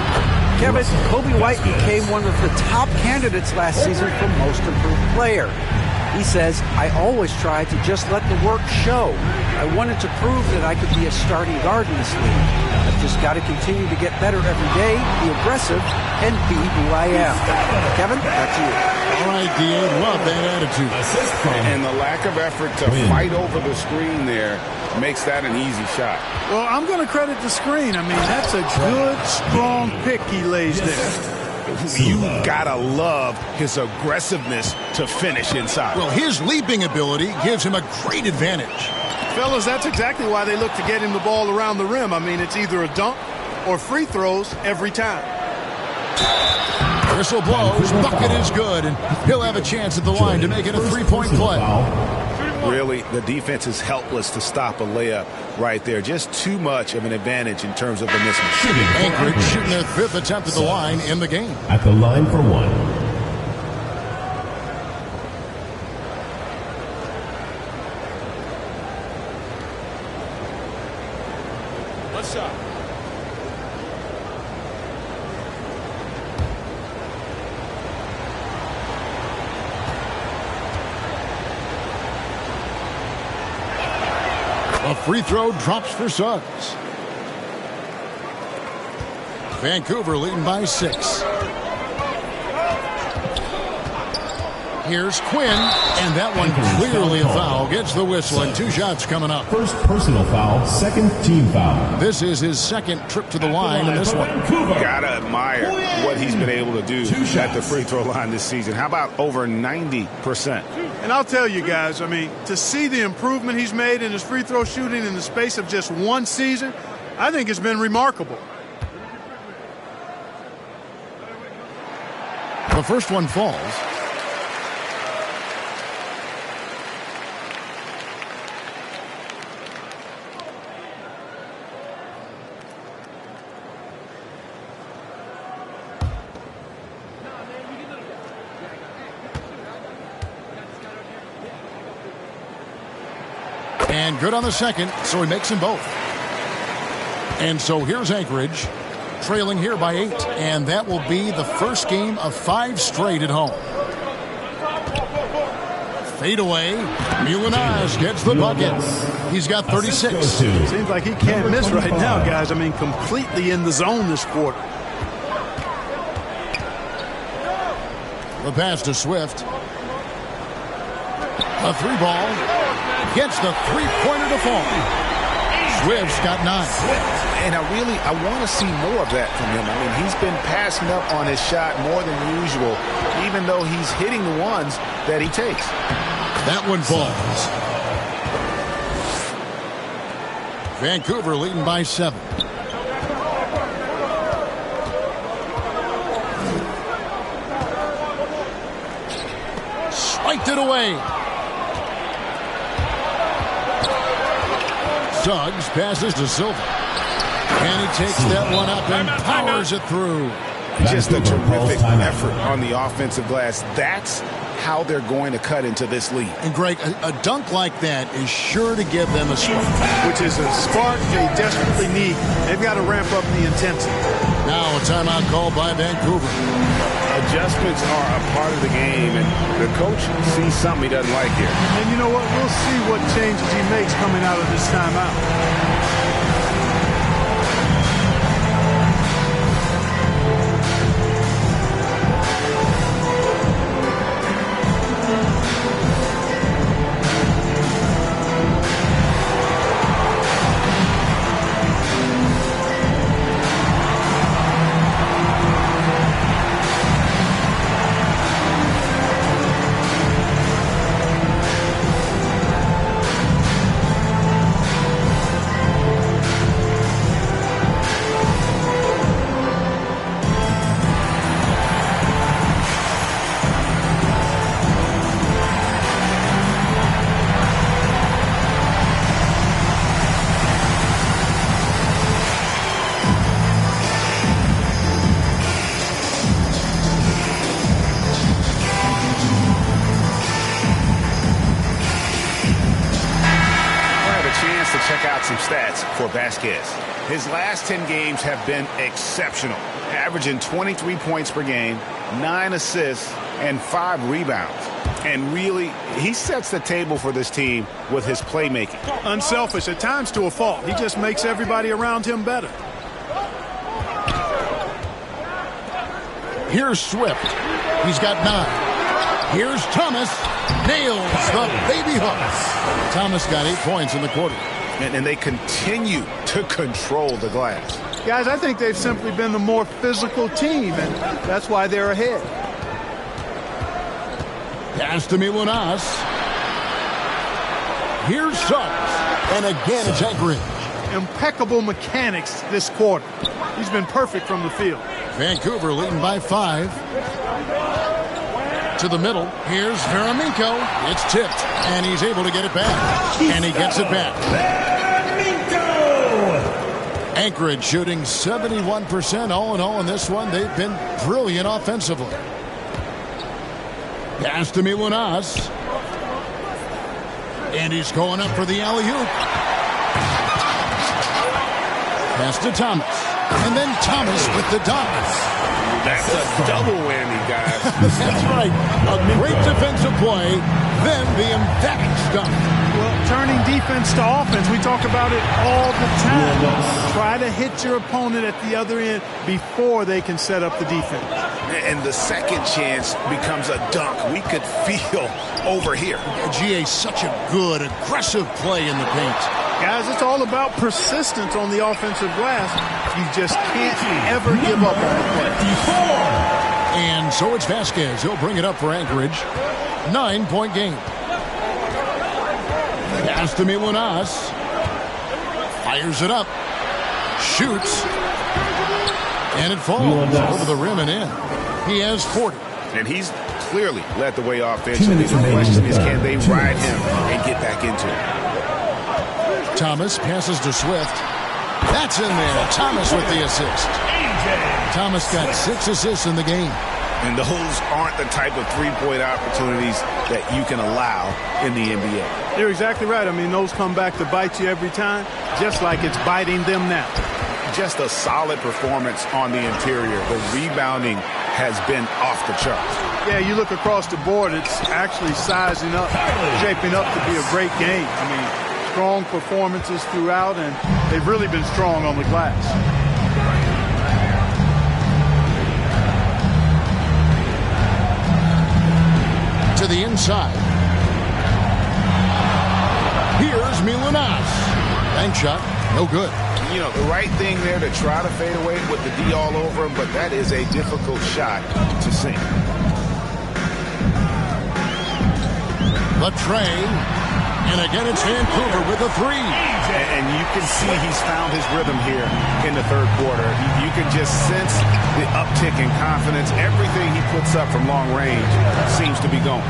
Kevin, Kobe White became one of the top candidates last season for Most Improved Player. He says, I always try to just let the work show. I wanted to prove that I could be a starting guard in this league. I've just got to continue to get better every day, be aggressive, and be who I am. Kevin, back to you. All right, D.A., love that attitude. And the lack of effort to fight over the screen there makes that an easy shot. Well, I'm going to credit the screen. I mean, that's a good, strong pick he lays there. You gotta love his aggressiveness to finish inside. Well, his leaping ability gives him a great advantage. Fellas, that's exactly why they look to get him the ball around the rim. I mean, it's either a dunk or free throws every time. Whistle blows, bucket is good, and he'll have a chance at the line to make it a three-point play. Really, the defense is helpless to stop a layup right there. Just too much of an advantage in terms of the mismatch. Anchorage shooting their 5th attempt at the line in the game. At the line for one. What's up? A free throw drops for Suggs. Vancouver leading by 6. Here's Quinn, and that one clearly a foul. Gets the whistle, and 2 shots coming up. First personal foul, second team foul. This is his second trip to the line in this one. Gotta admire what he's been able to do at the free throw line this season. How about over 90%? And I'll tell you guys, I mean, to see the improvement he's made in his free throw shooting in the space of just one season, I think it's been remarkable. The first one falls. And good on the second, so he makes them both. And so here's Anchorage, trailing here by 8, and that will be the first game of 5 straight at home. Fade away, Milanaz gets the bucket. He's got 36. Seems like he can't miss right now, guys. I mean, completely in the zone this quarter. The pass to Swift. A 3-ball. Gets the 3-pointer to fall. Swift's got 9. And I want to see more of that from him. I mean, he's been passing up on his shot more than usual, even though he's hitting the ones that he takes. That one falls. Vancouver leading by 7. Spiked it away. Suggs passes to Silva. And he takes that one up and powers it through. Just a terrific effort on the offensive glass. That's how they're going to cut into this lead. And Greg, a dunk like that is sure to give them a spark. Which is a spark they desperately need. They've got to ramp up the intensity. Now a timeout called by Vancouver. Adjustments are a part of the game, and the coach sees something he doesn't like here. And you know what? We'll see what changes he makes coming out of this timeout. stats for Vasquez. His last 10 games have been exceptional, averaging 23 points per game, 9 assists, and 5 rebounds. And really, he sets the table for this team with his playmaking. Unselfish, at times to a fault. He just makes everybody around him better. Here's Swift. He's got 9. Here's Thomas. Nails the baby hook. Thomas got 8 points in the quarter. And they continue to control the glass. Guys, I think they've simply been the more physical team, and that's why they're ahead. Pass to Milunas. Here's Suggs. And again, it's Anchorage. Impeccable mechanics this quarter. He's been perfect from the field. Vancouver leading by 5. To the middle. Here's Varamenko. It's tipped, and he's able to get it back. And he gets it back. Anchorage shooting 71% all in all in this one. They've been brilliant offensively. Pass to Milunas. And he's going up for the alley-oop. Pass to Thomas. And then Thomas with the dunk. That's a double whammy, guys. That's right. A great defensive play, then the emphatic dunk. Well, turning defense to offense, we talk about it all the time. Try to hit your opponent at the other end before they can set up the defense. And the second chance becomes a dunk. We could feel over here. GA, such a good, aggressive play in the paint. Guys, it's all about persistence on the offensive glass. You just can't ever give up on the play. And so it's Vasquez. He'll bring it up for Anchorage. 9-point game. Pass to Milunas. Fires it up. Shoots. And it falls over the rim and in. He has 40. And he's clearly led the way offensively. The question is, can they ride him and get back into it? Thomas passes to Swift. That's in there. Thomas with the assist. Thomas got 6 assists in the game. And those aren't the type of three-point opportunities that you can allow in the NBA. You're exactly right. I mean, those come back to bite you every time, just like it's biting them now. Just a solid performance on the interior. The rebounding has been off the charts. Yeah, you look across the board, it's actually sizing up, shaping up to be a great game. I mean, strong performances throughout, and they've really been strong on the glass. To the inside. Here's Milunas. Bank shot, no good. You know, the right thing there to try to fade away with the D all over him, but that is a difficult shot to sink. Latrey. And again, it's Vancouver with a 3. And you can see he's found his rhythm here in the third quarter. You can just sense the uptick in confidence. Everything he puts up from long range seems to be going.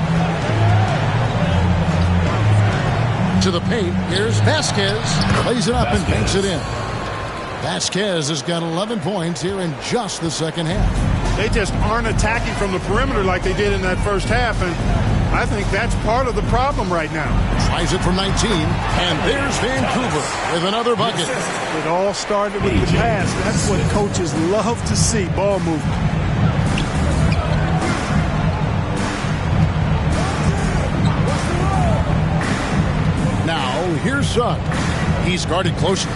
To the paint, here's Vasquez. Plays it up and banks it in. Vasquez has got 11 points here in just the second half. They just aren't attacking from the perimeter like they did in that first half, and I think that's part of the problem right now. Tries it from 19, and there's Vancouver with another bucket. It all started with the pass. That's what coaches love to see, ball movement. Now, here's Suggs. He's guarded closely.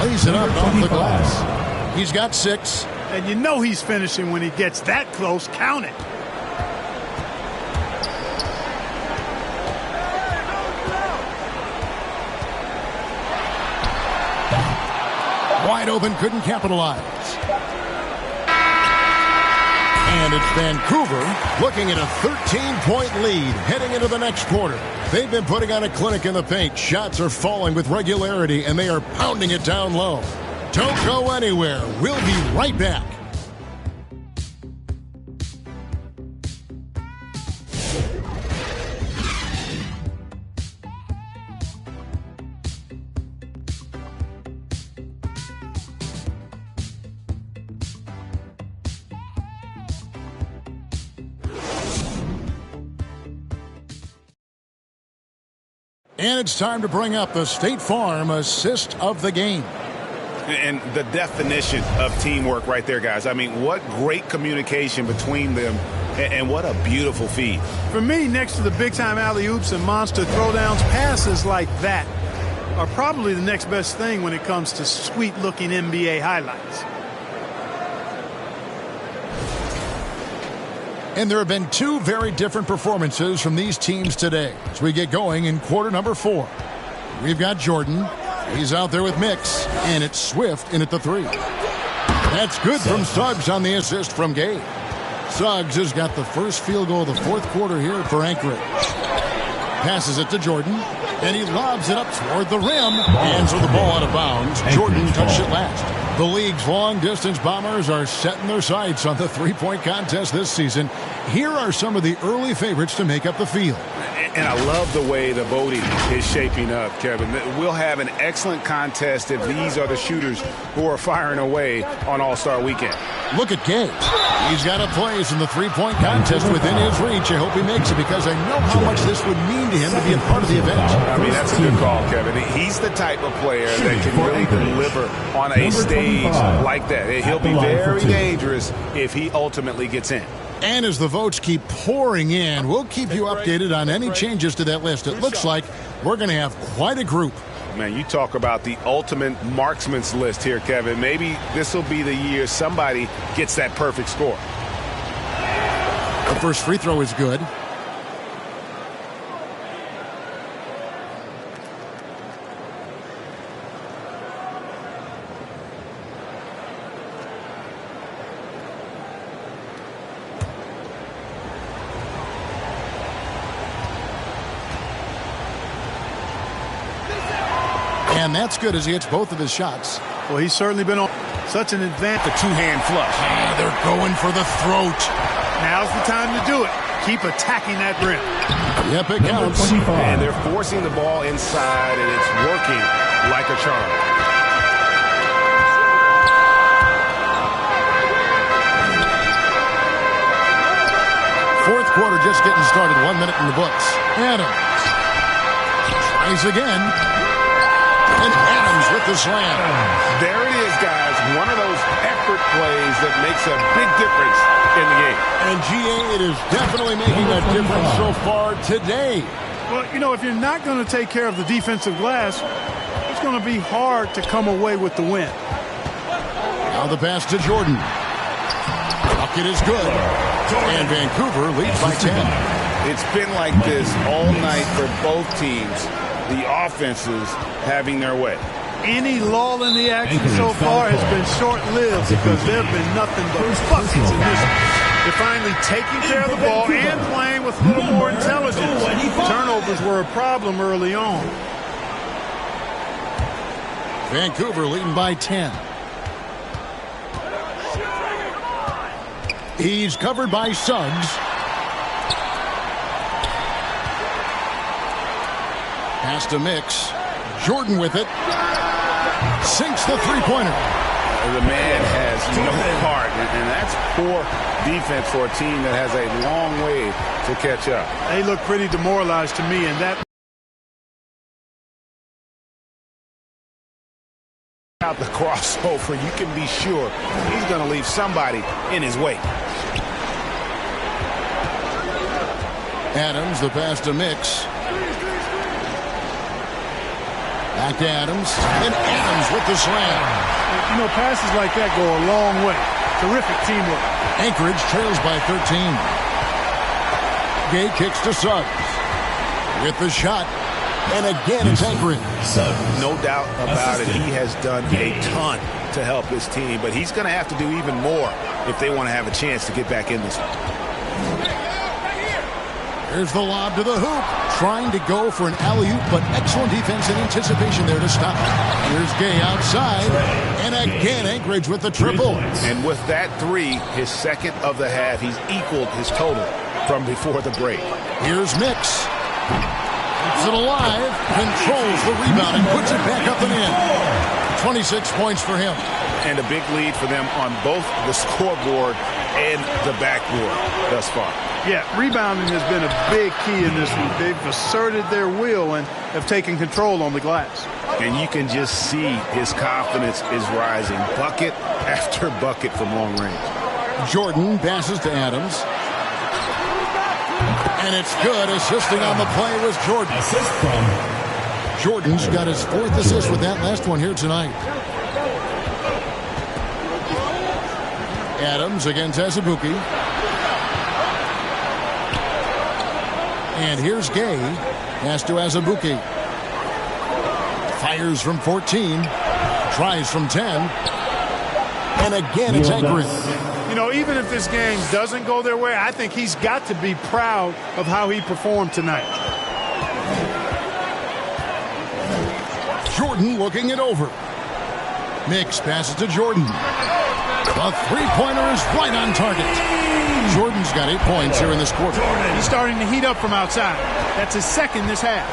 Lays it up off the glass. He's got 6. And you know he's finishing when he gets that close. Count it. Wide open, couldn't capitalize. And it's Vancouver looking at a 13-point lead heading into the next quarter. They've been putting on a clinic in the paint. Shots are falling with regularity, and they are pounding it down low. Don't go anywhere. We'll be right back. And it's time to bring up the State Farm assist of the game. And the definition of teamwork right there, guys. I mean, what great communication between them, and what a beautiful feed. For me, next to the big-time alley-oops and monster throwdowns, passes like that are probably the next best thing when it comes to sweet-looking NBA highlights. And there have been two very different performances from these teams today as we get going in quarter number 4. We've got Jordan. He's out there with Mix, and it's Swift in at the 3. That's good from Suggs on the assist from Gabe. Suggs has got the first field goal of the fourth quarter here for Anchorage. Passes it to Jordan, and he lobs it up toward the rim. Hands with the ball out of bounds. Jordan touched it last. The league's long-distance Bombers are setting their sights on the three-point contest this season. Here are some of the early favorites to make up the field. And I love the way the voting is shaping up, Kevin. We'll have an excellent contest if these are the shooters who are firing away on All-Star Weekend. Look at Gabe. He's got a place in the three-point contest within his reach. I hope he makes it because I know how much this would mean to him to be a part of the event. I mean, that's a good call, Kevin. He's the type of player that can really deliver on a stage like that. He'll be very dangerous if he ultimately gets in. And as the votes keep pouring in, we'll keep you updated on any changes to that list. It looks like we're going to have quite a group. Man, you talk about the ultimate marksman's list here, Kevin. Maybe this will be the year somebody gets that perfect score. The first free throw is good. And that's good as he hits both of his shots. Well, he's certainly been on such an advantage. The two-hand flush. And they're going for the throat. Now's the time to do it. Keep attacking that rim. Yep, it counts. And they're forcing the ball inside, and it's working like a charm. Fourth quarter just getting started. 1 minute in the books. Adams tries again. And Adams with the slam. There it is, guys. One of those effort plays that makes a big difference in the game. And GA, it is definitely making a difference so far today. Well, you know, if you're not going to take care of the defensive glass, it's going to be hard to come away with the win. Now the pass to Jordan. Bucket is good. And Vancouver leads by 10. It's been like this all night for both teams. The offenses having their way. Any lull in the action so far has been short-lived because there have been nothing but buckets in this. They're finally taking care of the ball and playing with a little more intelligence. Turnovers were a problem early on. Vancouver leading by 10. He's covered by Suggs. Pass to Mix. Jordan with it. Sinks the three-pointer. The man has no heart, and that's poor defense for a team that has a long way to catch up. They look pretty demoralized to me, and that out the crossover, you can be sure he's going to leave somebody in his wake. Adams, the pass to Mix. Back to Adams. And Adams with the slam. You know, passes like that go a long way. Terrific teamwork. Anchorage trails by 13. Gay kicks to Suggs. With the shot. And again, it's Anchorage. No doubt about it. He has done a ton to help this team, but he's going to have to do even more if they want to have a chance to get back in this one. Here's the lob to the hoop. Trying to go for an alley-oop, but excellent defense and anticipation there to stop. Here's Gay outside. And again, Anchorage with the triple. And with that three, his second of the half, he's equaled his total from before the break. Here's Mix. Keeps it alive. Controls the rebound and puts it back up and in. 26 points for him. And a big lead for them on both the scoreboard and the backboard thus far. Yeah, rebounding has been a big key in this one. They've asserted their will and have taken control on the glass. And you can just see his confidence is rising. Bucket after bucket from long range. Jordan passes to Adams. And it's good. Assisting on the play was Jordan. Assist from Jordan's got his 4th assist with that last one here tonight. Adams against Azubuike. And here's Gay. Pass to Azubuike. Fires from 14. Tries from 10. And again, it's Ankrit. You know, even if this game doesn't go their way, I think he's got to be proud of how he performed tonight. Jordan looking it over. Mix passes to Jordan. The three-pointer is right on target. Jordan's got 8 points here in this quarter. He's starting to heat up from outside. That's his 2nd this half.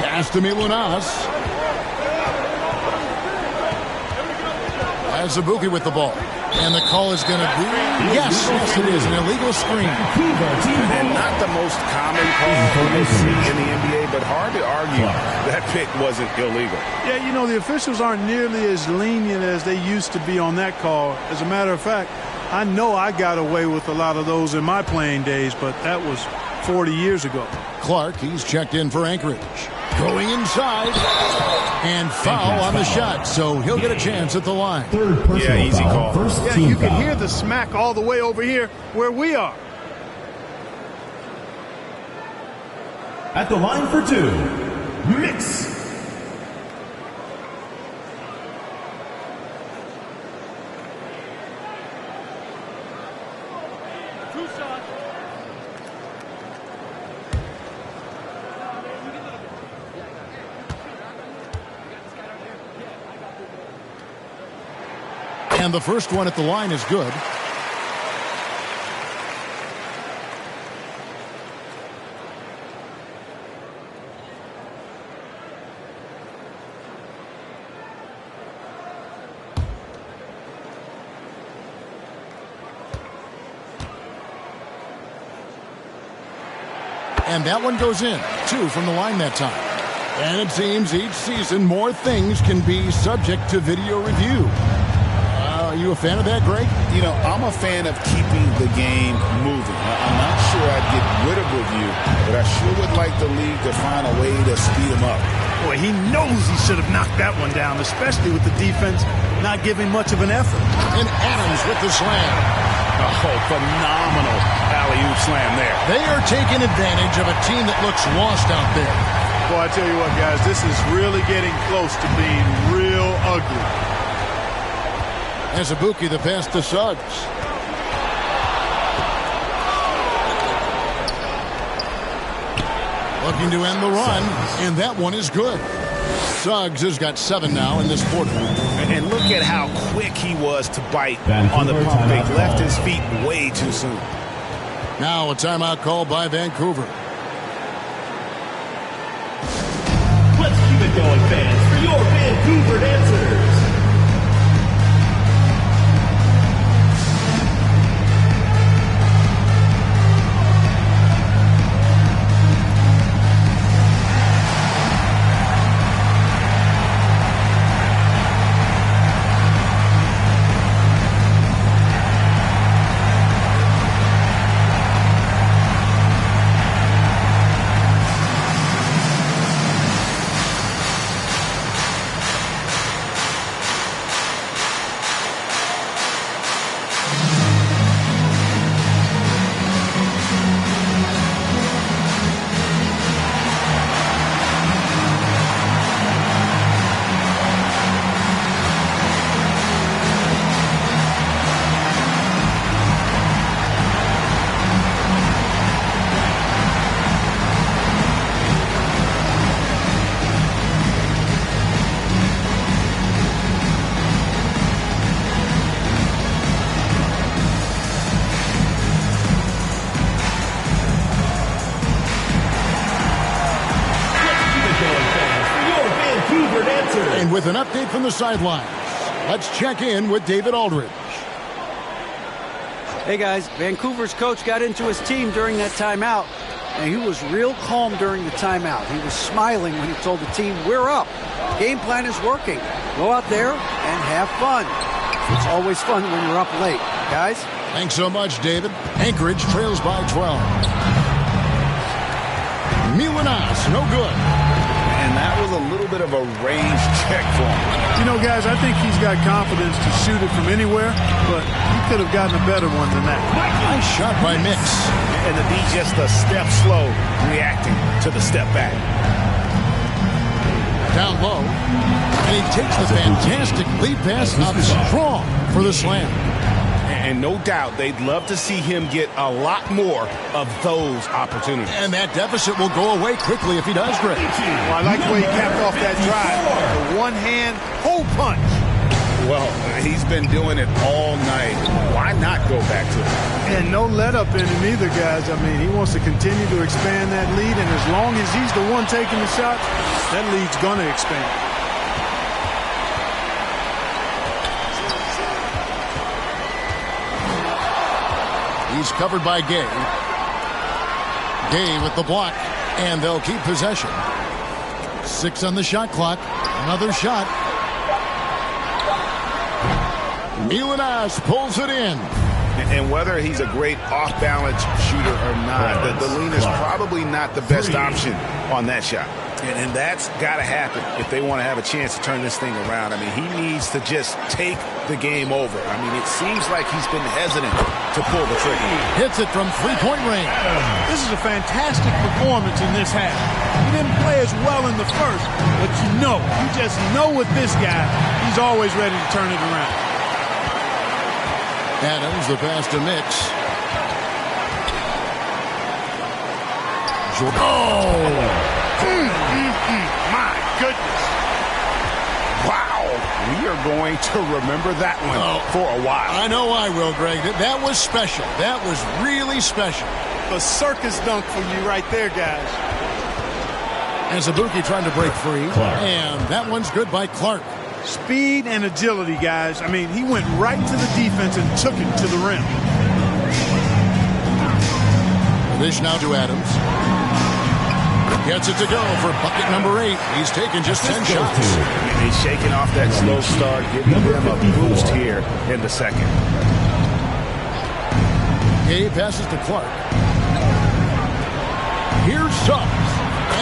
Pass to Milunas. Azubuike with the ball. And the call is going to be, yes, it is, an illegal screen. And not the most common call you see in the NBA, but hard to argue that pick wasn't illegal. Yeah, you know, the officials aren't nearly as lenient as they used to be on that call. As a matter of fact, I know I got away with a lot of those in my playing days, but that was 40 years ago. Clark, he's checked in for Anchorage. Going inside. And foul on the shot, so he'll get a chance at the line. Yeah, easy call. Yeah, you can hear the smack all the way over here where we are. At the line for 2, Mix. And the first one at the line is good. And that one goes in. 2 from the line that time. And it seems each season more things can be subject to video review. Are you a fan of that, Greg? You know, I'm a fan of keeping the game moving. I'm not sure I'd get rid of review, but I sure would like the league to find a way to speed them up. Boy, he knows he should have knocked that one down, especially with the defense not giving much of an effort. And Adams with the slam. Oh, phenomenal alley-oop slam there. They are taking advantage of a team that looks lost out there. Boy, I tell you what, guys, this is really getting close to being real ugly. Azubuike, the pass to Suggs. Looking to end the run, and that one is good. Suggs has got 7 now in this quarter. And look at how quick he was to bite on the pump fake. Left his feet way too soon. Now a timeout called by Vancouver. Let's keep it going, fans, for your Vancouver dancers. And with an update from the sidelines, let's check in with David Aldridge. Hey guys, Vancouver's coach got into his team during that timeout, and he was real calm during the timeout. He was smiling when he told the team, we're up. Game plan is working. Go out there and have fun. It's always fun when you're up late. Guys? Thanks so much, David. Anchorage trails by 12. Milanas, no good. And that was a little bit of a range check for him. You know, guys, I think he's got confidence to shoot it from anywhere, but he could have gotten a better one than that. Nice shot by Mix. And the D just a step slow, reacting to the step back. Down low, and he takes the fantastic lead pass up strong for the slam. And no doubt they'd love to see him get a lot more of those opportunities. And that deficit will go away quickly if he does, Greg. Well, I like the way he capped off that drive. The one-hand hole punch. Well, he's been doing it all night. Why not go back to it? And no let-up in him either, guys. I mean, he wants to continue to expand that lead, and as long as he's the one taking the shots, that lead's going to expand. He's covered by Gay. Gay with the block, and they'll keep possession. 6 on the shot clock. Another shot. Milanas pulls it in. And whether he's a great off-balance shooter or not, the lean is probably not the best option on that shot. And that's got to happen if they want to have a chance to turn this thing around. I mean, he needs to just take the game over. I mean, it seems like he's been hesitant to pull the trigger. Hits it from three-point range. This is a fantastic performance in this half. He didn't play as well in the first, but you just know with this guy, he's always ready to turn it around. Adams, the pass to Mix. My goodness. Wow. We are going to remember that one for a while. I know I will, Greg. That was special. That was really special. A circus dunk for you right there, guys. And Zabuki trying to break free. And that one's good by Clark. Speed and agility, guys. I mean, he went right to the defense and took it to the rim. Dish now to Adams. Gets it to go for bucket number 8. He's taken just 10 shots. He's shaking off that slow start, giving them a boost here in the second. Gay passes to Clark. Here's Suggs.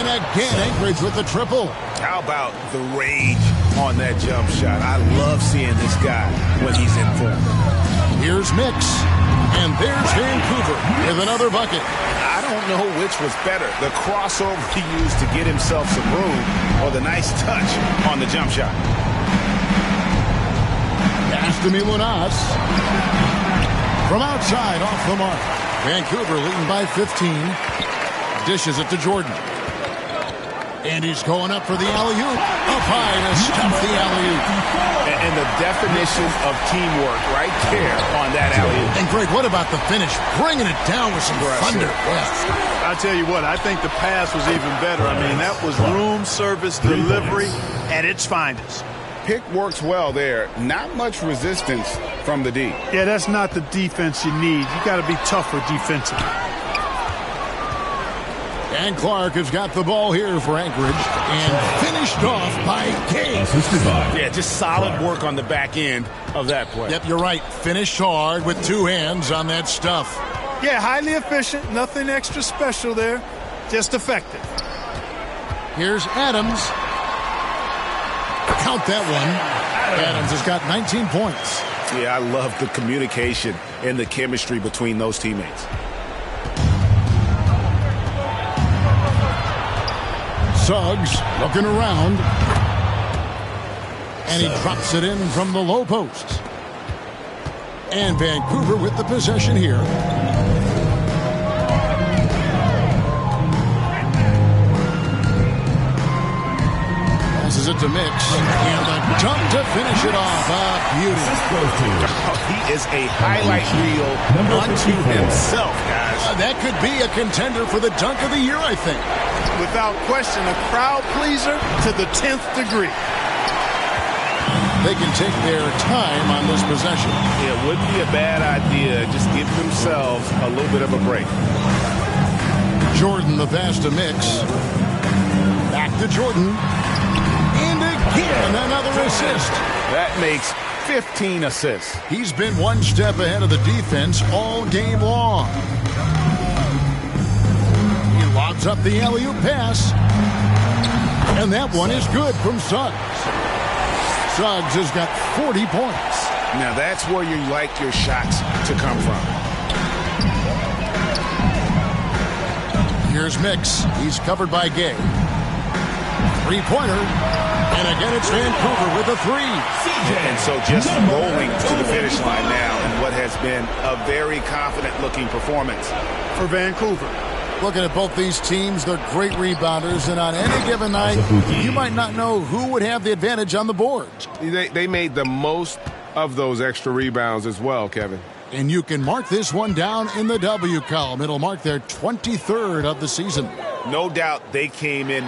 And again, Anchorage with the triple. How about the rage on that jump shot? I love seeing this guy when he's in form. Here's Mix. And there's Vancouver with another bucket. I don't know which was better, the crossover he used to get himself some room or the nice touch on the jump shot. Pass to Milanas. From outside, off the mark. Vancouver leading by 15. Dishes it to Jordan. And he's going up for the alley-oop. Up high to stop the alley-oop. And the definition of teamwork right there on that alley-oop. And Greg, what about the finish? Bringing it down with some thunder. Yeah. I tell you what, I think the pass was even better. I mean, that was room service delivery at its finest. Pick works well there. Not much resistance from the D. Yeah, that's not the defense you need. You got to be tougher defensively. And Clark has got the ball here for Anchorage and finished off by Gay. Yeah, just solid work on the back end of that play. Yep, you're right. Finished hard with 2 hands on that stuff. Yeah, highly efficient. Nothing extra special there. Just effective. Here's Adams. Count that one. Adams has got 19 points. Yeah, I love the communication and the chemistry between those teammates. Suggs looking around. And he drops it in from the low post. And Vancouver with the possession here. Passes it to Mix. And a dunk to finish it off. Beauty. He is a highlight reel unto himself, guys. That could be a contender for the dunk of the year, I think. Without question, a crowd pleaser to the 10th degree. they can take their time on this possession. It wouldn't be a bad idea. Just give themselves a little bit of a break. Jordan, the pass to Mix. Back to Jordan. And again, another assist. That makes 15 assists. He's been one step ahead of the defense all game long. He lobs up the alley-oop pass. And that one is good from Suggs. Suggs has got 40 points. Now that's where you like your shots to come from. Here's Mix. He's covered by Gay. Three-pointer. And again, it's Vancouver with a three. And so just rolling to the finish line now in what has been a very confident-looking performance for Vancouver. Looking at both these teams, they're great rebounders, and on any given night, you might not know who would have the advantage on the board. They made the most of those extra rebounds as well, Kevin. And you can mark this one down in the W column. It'll mark their 23rd of the season. No doubt they came in.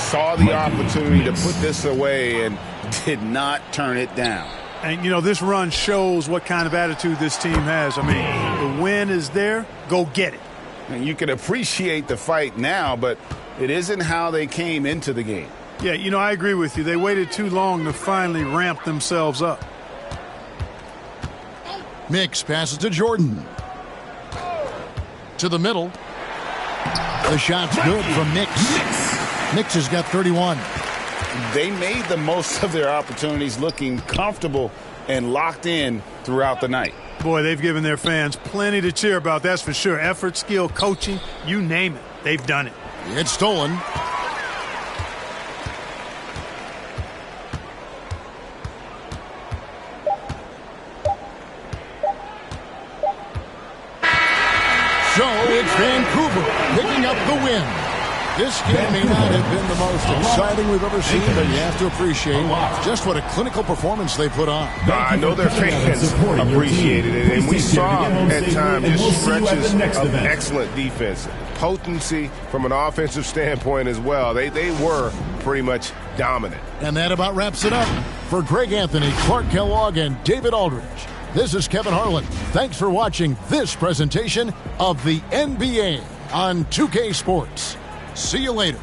Saw the opportunity to put this away and did not turn it down. And, you know, this run shows what kind of attitude this team has. I mean, the win is there. Go get it. And you can appreciate the fight now, but it isn't how they came into the game. Yeah, you know, I agree with you. They waited too long to finally ramp themselves up. Mix passes to Jordan. To the middle. The shot's good from Mix. Mix has got 31. They made the most of their opportunities, looking comfortable and locked in throughout the night. Boy, they've given their fans plenty to cheer about, that's for sure. Effort, skill, coaching, you name it. They've done it. It's stolen. So it's Vancouver picking up the win. This game may not have been the most exciting we've ever seen, but you have to appreciate just what a clinical performance they put on. I know their fans appreciated it, and we saw at times just stretches of excellent defense. Potency from an offensive standpoint as well. They were pretty much dominant. And that about wraps it up. For Greg Anthony, Clark Kellogg, and David Aldridge, this is Kevin Harlan. Thanks for watching this presentation of the NBA on 2K Sports. See you later.